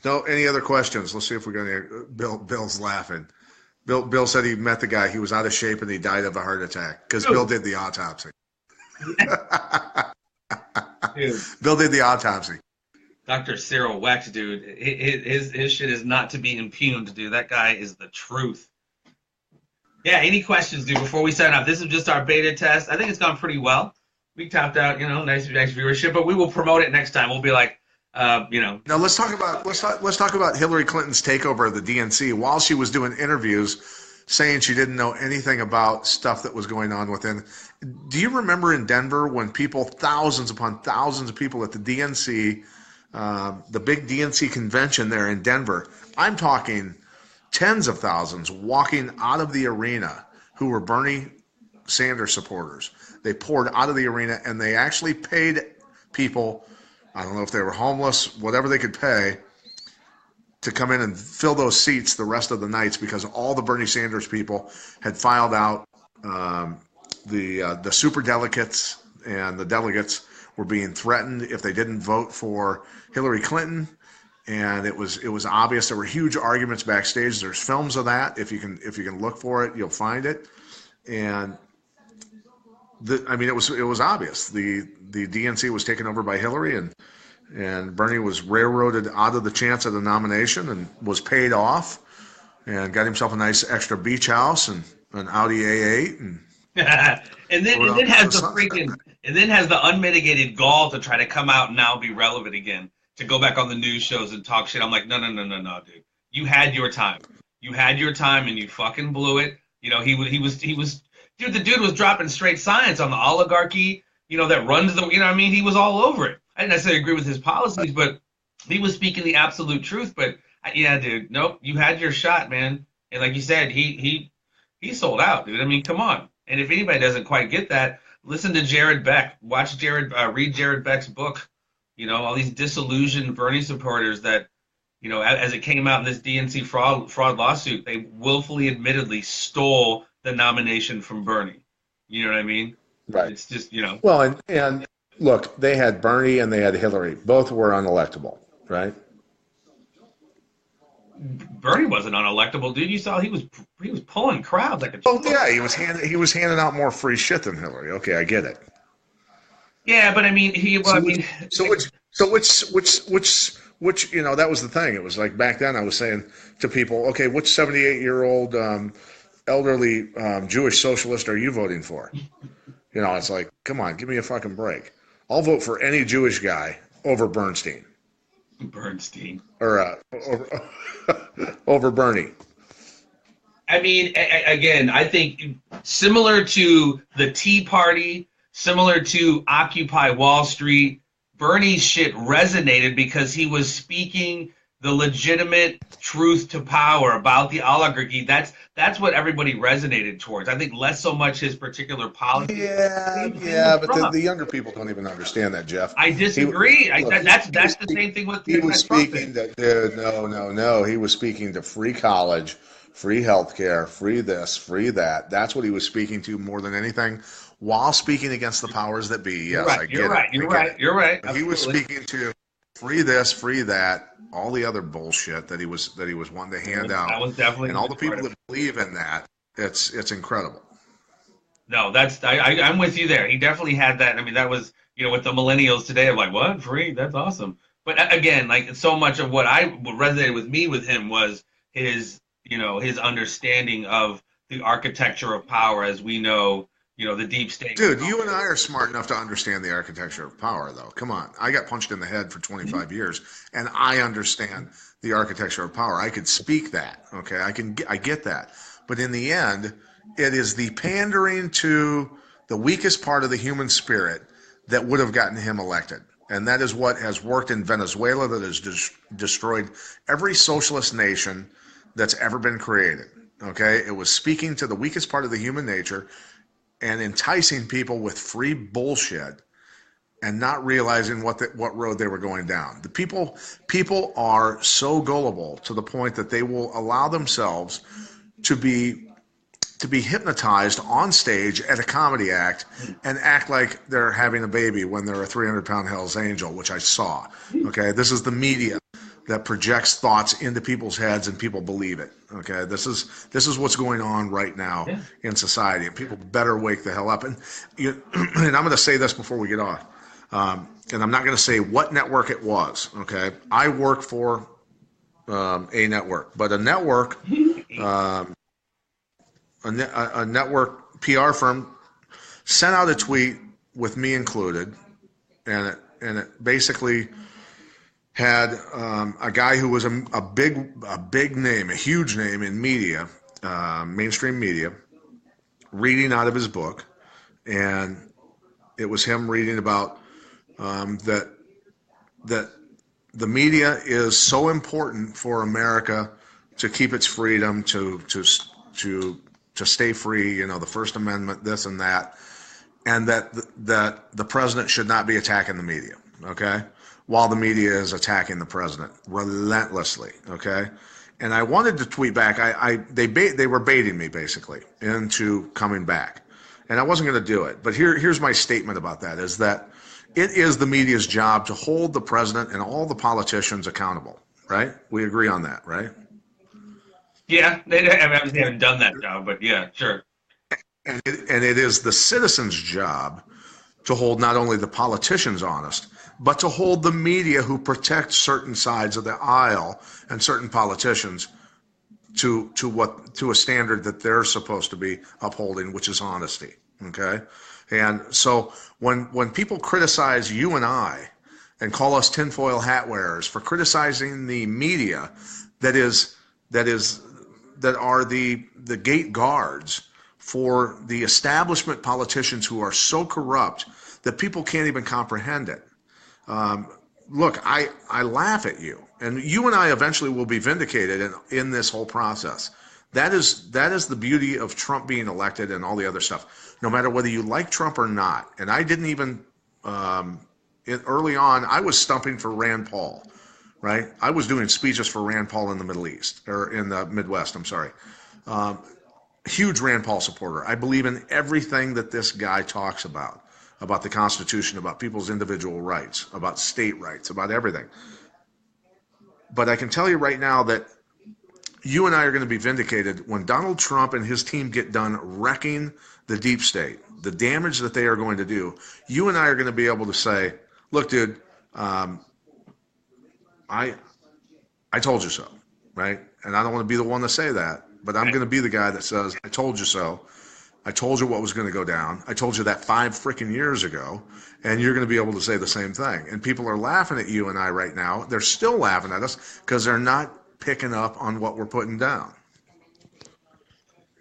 No, any other questions? Let's see if we got any. Bill's laughing. Bill said he met the guy. He was out of shape and he died of a heart attack because Bill did the autopsy. Bill did the autopsy. Dr. Cyril Wecht, dude, his shit is not to be impugned, dude. That guy is the truth. Yeah, any questions, dude, before we sign off? This is just our beta test. I think it's gone pretty well. We topped out, you know, nice viewership, but we will promote it next time. We'll be like, you know. Now let's talk about Hillary Clinton's takeover of the DNC. While she was doing interviews, saying she didn't know anything about stuff that was going on within. Do you remember in Denver when people, thousands upon thousands of people at the DNC, the big DNC convention there in Denver, I'm talking tens of thousands walking out of the arena who were Bernie Sanders supporters. They poured out of the arena and they actually paid people, I don't know if they were homeless, whatever they could pay, to come in and fill those seats the rest of the nights because all the Bernie Sanders people had filed out. The super delegates and the delegates were being threatened if they didn't vote for Hillary Clinton, and it was obvious. There were huge arguments backstage. There's films of that. If you can look for it, you'll find it. And it was obvious. The DNC was taken over by Hillary, and Bernie was railroaded out of the chance of the nomination and was paid off and got himself a nice extra beach house and an Audi A8 and then has the unmitigated gall to try to come out and now be relevant again, to go back on the news shows and talk shit. I'm like, no, dude. You had your time. You had your time and you fucking blew it. You know, he was dude, the dude was dropping straight science on the oligarchy, that runs the, he was all over it. I didn't necessarily agree with his policies, but he was speaking the absolute truth. But yeah, dude, nope, you had your shot, man. And like you said, he sold out, dude. I mean, come on. And if anybody doesn't quite get that, listen to Jared Beck. Watch read Jared Beck's book. All these disillusioned Bernie supporters that, as it came out in this DNC fraud lawsuit, they willfully, admittedly stole the nomination from Bernie. You know what I mean? Right. It's just, Well, and look, they had Bernie and they had Hillary. Both were unelectable, right? Bernie wasn't unelectable, dude. You saw he was pulling crowds like a. Oh yeah, he was handing out more free shit than Hillary. Okay, I get it. Yeah, but I mean, So which that was the thing. It was like back then I was saying to people, okay, which 78-year-old elderly Jewish socialist are you voting for? It's like, come on, give me a fucking break. I'll vote for any Jewish guy over Bernstein. Or over Bernie. I mean, again, I think similar to the Tea Party, similar to Occupy Wall Street, Bernie's shit resonated because he was speaking the legitimate truth to power about the oligarchy. That's what everybody resonated towards. I think less so much his particular policy. Yeah, but the younger people don't even understand that, Jeff. I disagree. That's the same thing with. He was speaking no. He was speaking to free college, free healthcare, free this, free that. That's what he was speaking to more than anything, while speaking against the powers that be. Yes, I get it. You're right. But he was speaking to free this, free that, all the other bullshit that he was wanting to hand out. That was definitely, and all the people that believe in that, it's incredible. No, I'm with you there. He definitely had that. I mean, that was, with the millennials today, I'm like, what? Free? That's awesome. But again, like, so much of what resonated with him was his, his understanding of the architecture of power as we know, the deep state. Dude, you and I are smart enough to understand the architecture of power, though. Come on. I got punched in the head for 25 years, and I understand the architecture of power. I could speak that, okay? I get that. But in the end, it is the pandering to the weakest part of the human spirit that would have gotten him elected. And that is what has worked in Venezuela, that has destroyed every socialist nation that's ever been created, okay? It was speaking to the weakest part of the human nature and enticing people with free bullshit and not realizing what road they were going down. The people are so gullible to the point that they will allow themselves to be hypnotized on stage at a comedy act and act like they're having a baby when they're a 300-pound Hell's Angel, which I saw. Okay, this is the media that projects thoughts into people's heads and people believe it. Okay, this is what's going on right now in society, and people better wake the hell up. And and I'm going to say this before we get off, and I'm not going to say what network it was. Okay, I work for a network, but a network, a network PR firm sent out a tweet with me included, and it basically had a guy who was a big name, a huge name in media, mainstream media, reading out of his book, and it was him reading about that the media is so important for America to keep its freedom, to stay free. You know, the First Amendment, this and that, and that the president should not be attacking the media. Okay, while the media is attacking the president relentlessly. Okay, and I wanted to tweet back. They were baiting me basically into coming back, and I wasn't going to do it. But here's my statement about that: is that it is the media's job to hold the president and all the politicians accountable. Right? We agree on that, right? Yeah, they haven't done that job, but yeah, sure. And it is the citizens' job to hold not only the politicians honest, but to hold the media who protect certain sides of the aisle and certain politicians to a standard that they're supposed to be upholding, which is honesty. Okay, and so when people criticize you and I and call us tinfoil hat wearers for criticizing the media that are the gate guards for the establishment politicians who are so corrupt that people can't even comprehend it. Look, I laugh at you, and you and I eventually will be vindicated in this whole process. That is the beauty of Trump being elected and all the other stuff. No matter whether you like Trump or not, and I didn't even early on, I was stumping for Rand Paul, right? I was doing speeches for Rand Paul in the Middle East, or in the Midwest, I'm sorry. Huge Rand Paul supporter. I believe in everything that this guy talks about the Constitution, about people's individual rights, about state rights, about everything. But I can tell you right now that you and I are going to be vindicated when Donald Trump and his team get done wrecking the deep state, the damage that they are going to do. You and I are going to be able to say, look, dude, I told you so, right? And I don't want to be the one to say that, but I'm going to be the guy that says, I told you so. I told you what was going to go down. I told you that 5 freaking years ago, and you're going to be able to say the same thing. And people are laughing at you and I right now. They're still laughing at us because they're not picking up on what we're putting down.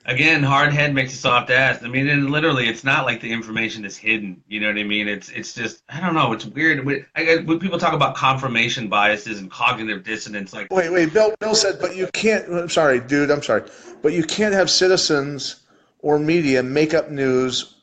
Again, hard head makes a soft ass. I mean, and literally, it's not like the information is hidden. You know what I mean? It's just, I don't know. It's weird. When people talk about confirmation biases and cognitive dissonance, like wait. Bill said, but you can't. I'm sorry, dude. I'm sorry, but you can't have citizens or media make up news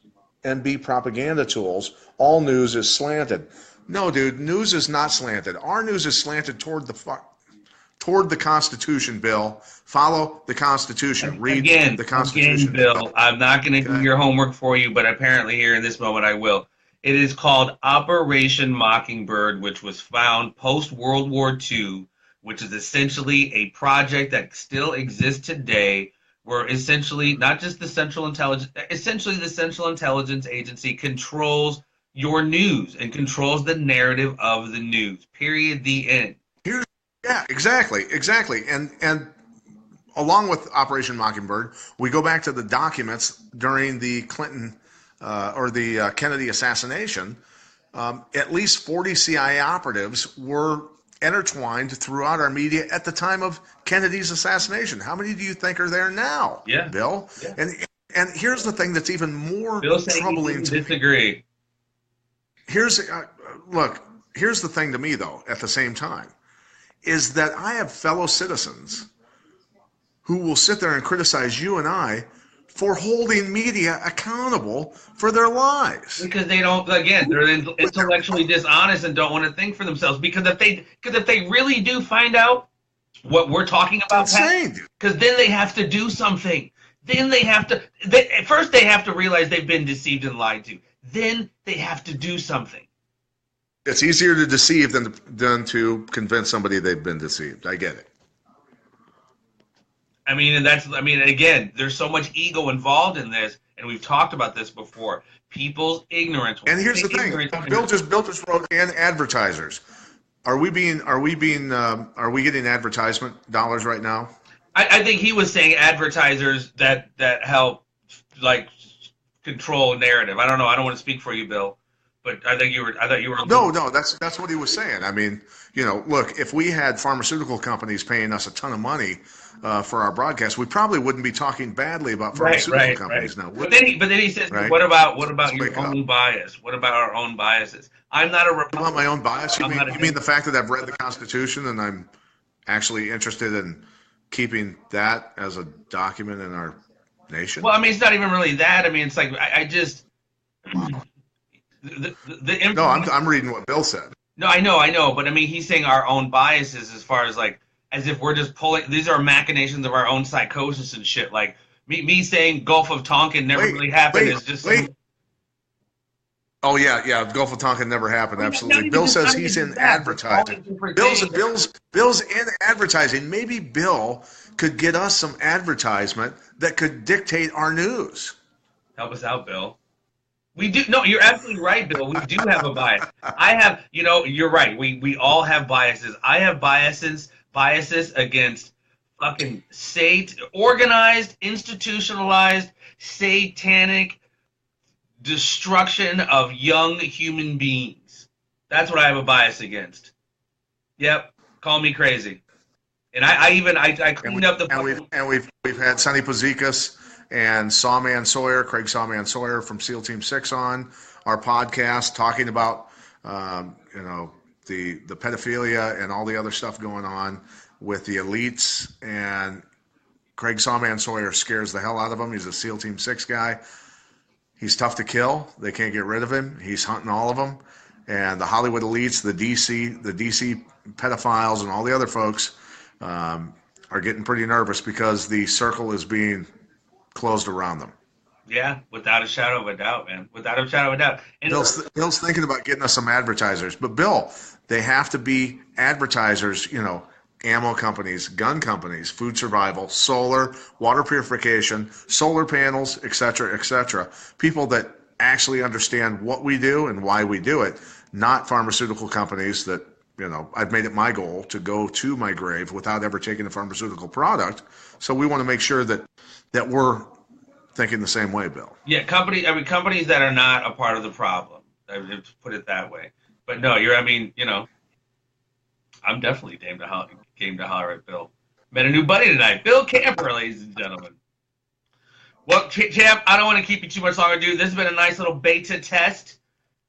and be propaganda tools. All news is slanted. No, dude. News is not slanted. Our news is slanted toward the Constitution, Bill. Follow the Constitution. Read the Constitution. Again, Bill, I'm not going to do your homework for you, but apparently here in this moment I will. It is called Operation Mockingbird, which was found post-World War II, which is essentially a project that still exists today, where essentially not just the Central Intelligence Agency controls your news and controls the narrative of the news. Period. The end. Yeah, exactly. And along with Operation Mockingbird, we go back to the documents during the Clinton or the Kennedy assassination. At least 40 CIA operatives were intertwined throughout our media at the time of Kennedy's assassination. How many do you think are there now, Bill? Yeah. And here's the thing that's even more troubling to disagree. Me. Here's the thing to me, though, at the same time, is that I have fellow citizens who will sit there and criticize you and I for holding media accountable for their lies. Because they don't, again, they're intellectually dishonest and don't want to think for themselves. Because if they really do find out what we're talking about, because then they have to do something. Then they have to, first they have to realize they've been deceived and lied to. Then they have to do something. It's easier to deceive than to convince somebody they've been deceived. I get it. I mean, again, there's so much ego involved in this, and we've talked about this before. People's ignorance. And here's the thing: Bill just wrote, and advertisers. Are we getting advertisement dollars right now? I think he was saying advertisers that help like control narrative. I don't know. I don't want to speak for you, Bill. But I thought you were. No, that's what he was saying. I mean, look, if we had pharmaceutical companies paying us a ton of money for our broadcast, we probably wouldn't be talking badly about pharmaceutical companies now. But then he says, right? what about Let's your wake up. own bias? What about our own biases? I'm not a Republican. About my own bias? You I'm not a mean the fact that I've read the Constitution and I'm actually interested in keeping that as a document in our nation? Well, I mean, it's not even really that. I mean, it's like I just the No, I'm reading what Bill said. No, I know, but I mean, he's saying our own biases as far as like as if we're just pulling. These are machinations of our own psychosis and shit. Like me saying Gulf of Tonkin never really happened is just. Oh yeah, Gulf of Tonkin never happened. Absolutely. Bill says he's in advertising. Bill's in advertising. Maybe Bill could get us some advertisement that could dictate our news. Help us out, Bill. We do. No, you're absolutely right, Bill. We do have a bias. I have. You're right. We all have biases. I have biases against fucking organized, institutionalized, satanic destruction of young human beings. That's what I have a bias against. Yep, call me crazy. And I cleaned up the. And we've had Sonny Pazikas and Sawman Sawyer, Craig Sawman Sawyer from SEAL Team 6 on our podcast talking about the pedophilia and all the other stuff going on with the elites. And Craig Sawman Sawyer scares the hell out of them. He's a SEAL Team 6 guy. He's tough to kill. They can't get rid of him. He's hunting all of them. And the Hollywood elites, the DC pedophiles, and all the other folks are getting pretty nervous because the circle is being closed around them. Yeah, without a shadow of a doubt, man. Without a shadow of a doubt. And Bill's thinking about getting us some advertisers. But, Bill, they have to be advertisers, ammo companies, gun companies, food survival, solar, water purification, solar panels, et cetera, people that actually understand what we do and why we do it, not pharmaceutical companies that, I've made it my goal to go to my grave without ever taking a pharmaceutical product. So we want to make sure that we're thinking the same way, Bill. Yeah, companies that are not a part of the problem. I would put it that way. But no, I'm definitely game to holler at Bill. Met a new buddy tonight, Bill Camper, ladies and gentlemen. Well, champ, I don't want to keep you too much longer, dude. This has been a nice little beta test.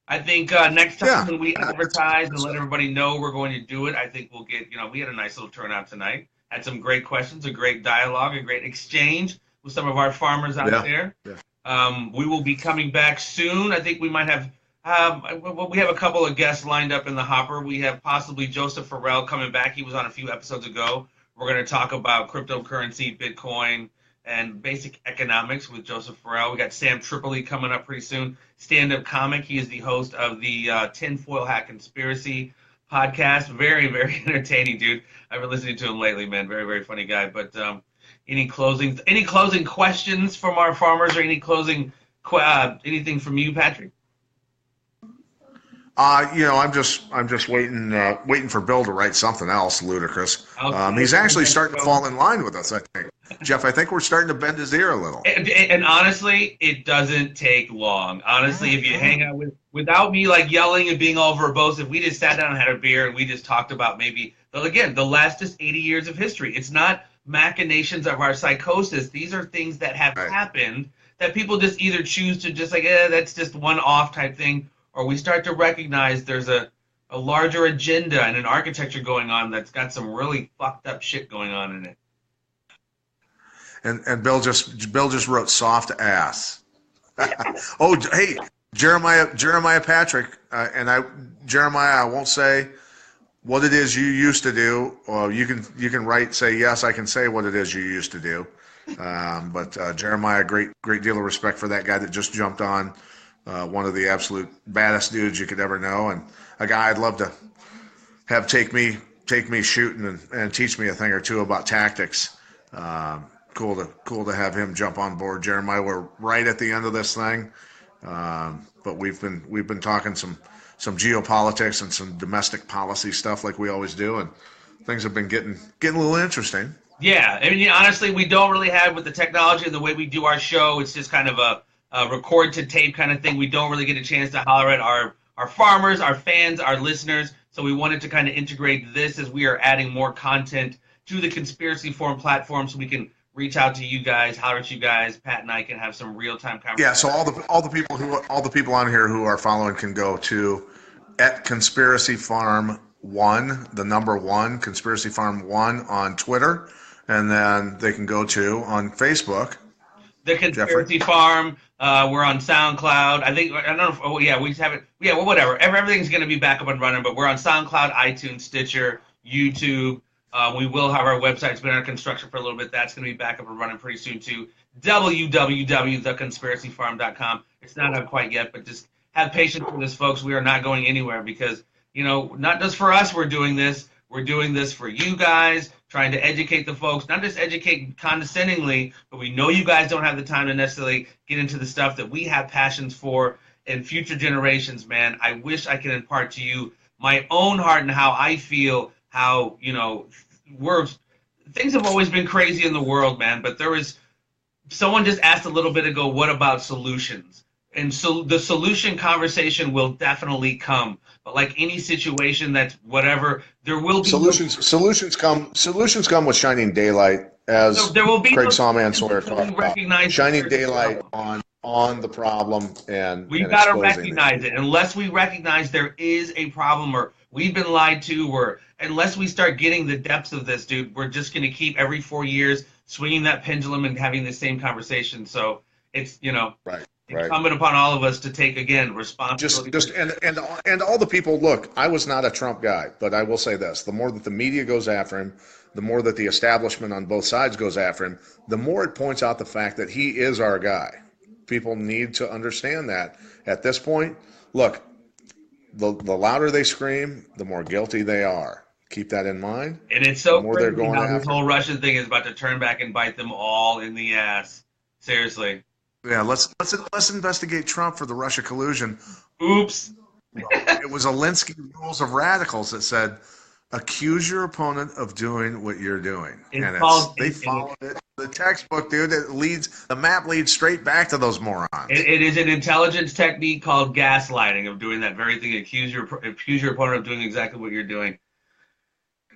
I think next time when we advertise and let everybody know we're going to do it, I think we'll get, we had a nice little turnout tonight. Had some great questions, a great dialogue, a great exchange with some of our farmers out there. Yeah. We will be coming back soon. I think we might have we have a couple of guests lined up in the hopper. We have possibly Joseph Farrell coming back. He was on a few episodes ago. We're going to talk about cryptocurrency, Bitcoin, and basic economics with Joseph Farrell. We got Sam Tripoli coming up pretty soon. Stand-up comic. He is the host of the Tinfoil Hat Conspiracy podcast. Very, very entertaining, dude. I've been listening to him lately, man. Very, very funny guy. But any closing questions from our farmers, or any closing anything from you, Patrick? I'm just waiting for Bill to write something else ludicrous. He's actually starting to fall in line with us, I think. Jeff, I think we're starting to bend his ear a little. And honestly, it doesn't take long. Honestly, if you hang out without me like yelling and being all verbose, if we just sat down and had a beer and we just talked about maybe, the last 80 years of history. It's not machinations of our psychosis. These are things that have happened that people just either choose to just like, that's just one-off type thing, or we start to recognize there's a larger agenda and an architecture going on that's got some really fucked up shit going on in it. And Bill just wrote soft ass. Oh, hey, Jeremiah Patrick, Jeremiah, I won't say what it is you used to do. Well, you can write, say, yes, I can say what it is you used to do. But Jeremiah, great deal of respect for that guy that just jumped on. One of the absolute baddest dudes you could ever know, and a guy I'd love to have take me shooting and teach me a thing or two about tactics. Cool to have him jump on board, Jeremiah. We're right at the end of this thing, but we've been talking some geopolitics and some domestic policy stuff like we always do, and things have been getting a little interesting. Yeah, I mean, honestly, we don't really have, with the technology and the way we do our show, it's just kind of a record to tape kind of thing. We don't really get a chance to holler at our our farmers, our fans, our listeners. So we wanted to kind of integrate this as we are adding more content to the Conspiracy Forum platform, so we can reach out to you guys, holler at you guys. Pat and I can have some real time conversations. Yeah, so all the people on here who are following can go to at Conspiracy Farm 1, the number 1, Conspiracy Farm 1 on Twitter, and then they can go to on Facebook. The Conspiracy Farm. We're on SoundCloud. I don't know if, we have it. Yeah, well, whatever. Everything's going to be back up and running, but we're on SoundCloud, iTunes, Stitcher, YouTube. We will have our website. It's been under construction for a little bit. That's going to be back up and running pretty soon, too. www.theconspiracyfarm.com. It's not up quite yet, but just have patience with us, folks. We are not going anywhere because, not just for us we're doing this. We're doing this for you guys, trying to educate the folks, not just educate condescendingly, but we know you guys don't have the time to necessarily get into the stuff that we have passions for in future generations, man. I wish I could impart to you my own heart and how I feel, how, things have always been crazy in the world, man, but someone just asked a little bit ago, what about solutions? And so the solution conversation will definitely come. But like any situation that's whatever, there will be solutions come with shining daylight, as so there will be Craig Sawman Sawyer talked about. Shining daylight on the problem, and we've got to recognize it. Unless we recognize there is a problem, or we've been lied to, or unless we start getting the depths of this, dude, we're just going to keep every 4 years swinging that pendulum and having the same conversation. So it's right. Incumbent upon all of us to take, again, responsibility. And all the people, look, I was not a Trump guy, but I will say this: the more that the media goes after him, the more that the establishment on both sides goes after him, the more it points out the fact that he is our guy. People need to understand that at this point. Look, the louder they scream, the more guilty they are. Keep that in mind. And it's so crazy how this whole Russian thing is about to turn back and bite them all in the ass. Seriously. Yeah, let's investigate Trump for the Russia collusion. Oops. It was Alinsky Rules of Radicals that said, accuse your opponent of doing what you're doing. They followed it. The textbook, dude, the map leads straight back to those morons. It is an intelligence technique called gaslighting, of doing that very thing. Accuse your opponent of doing exactly what you're doing.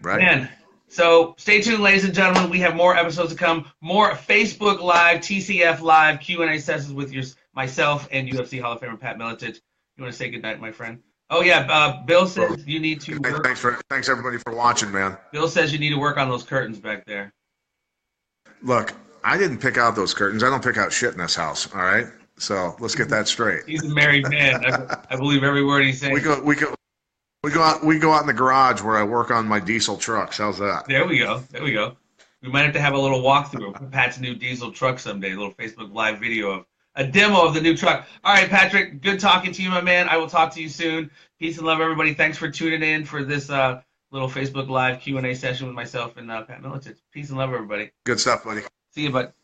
Right. Man. So stay tuned, ladies and gentlemen. We have more episodes to come. More Facebook Live, TCF Live, Q&A sessions with myself and UFC Hall of Famer Pat Miletich. You want to say goodnight, my friend? Oh, yeah. Bill says you need to work. Thanks, everybody, for watching, man. Bill says you need to work on those curtains back there. Look, I didn't pick out those curtains. I don't pick out shit in this house, all right? So let's get that straight. He's a married man. I believe every word he's saying. We go out in the garage where I work on my diesel trucks. How's that? There we go. We might have to have a little walkthrough of Pat's new diesel truck someday, a little Facebook Live video of a demo of the new truck. All right, Patrick, good talking to you, my man. I will talk to you soon. Peace and love, everybody. Thanks for tuning in for this little Facebook Live Q&A session with myself and Pat Miletich. Peace and love, everybody. Good stuff, buddy. See you, bud.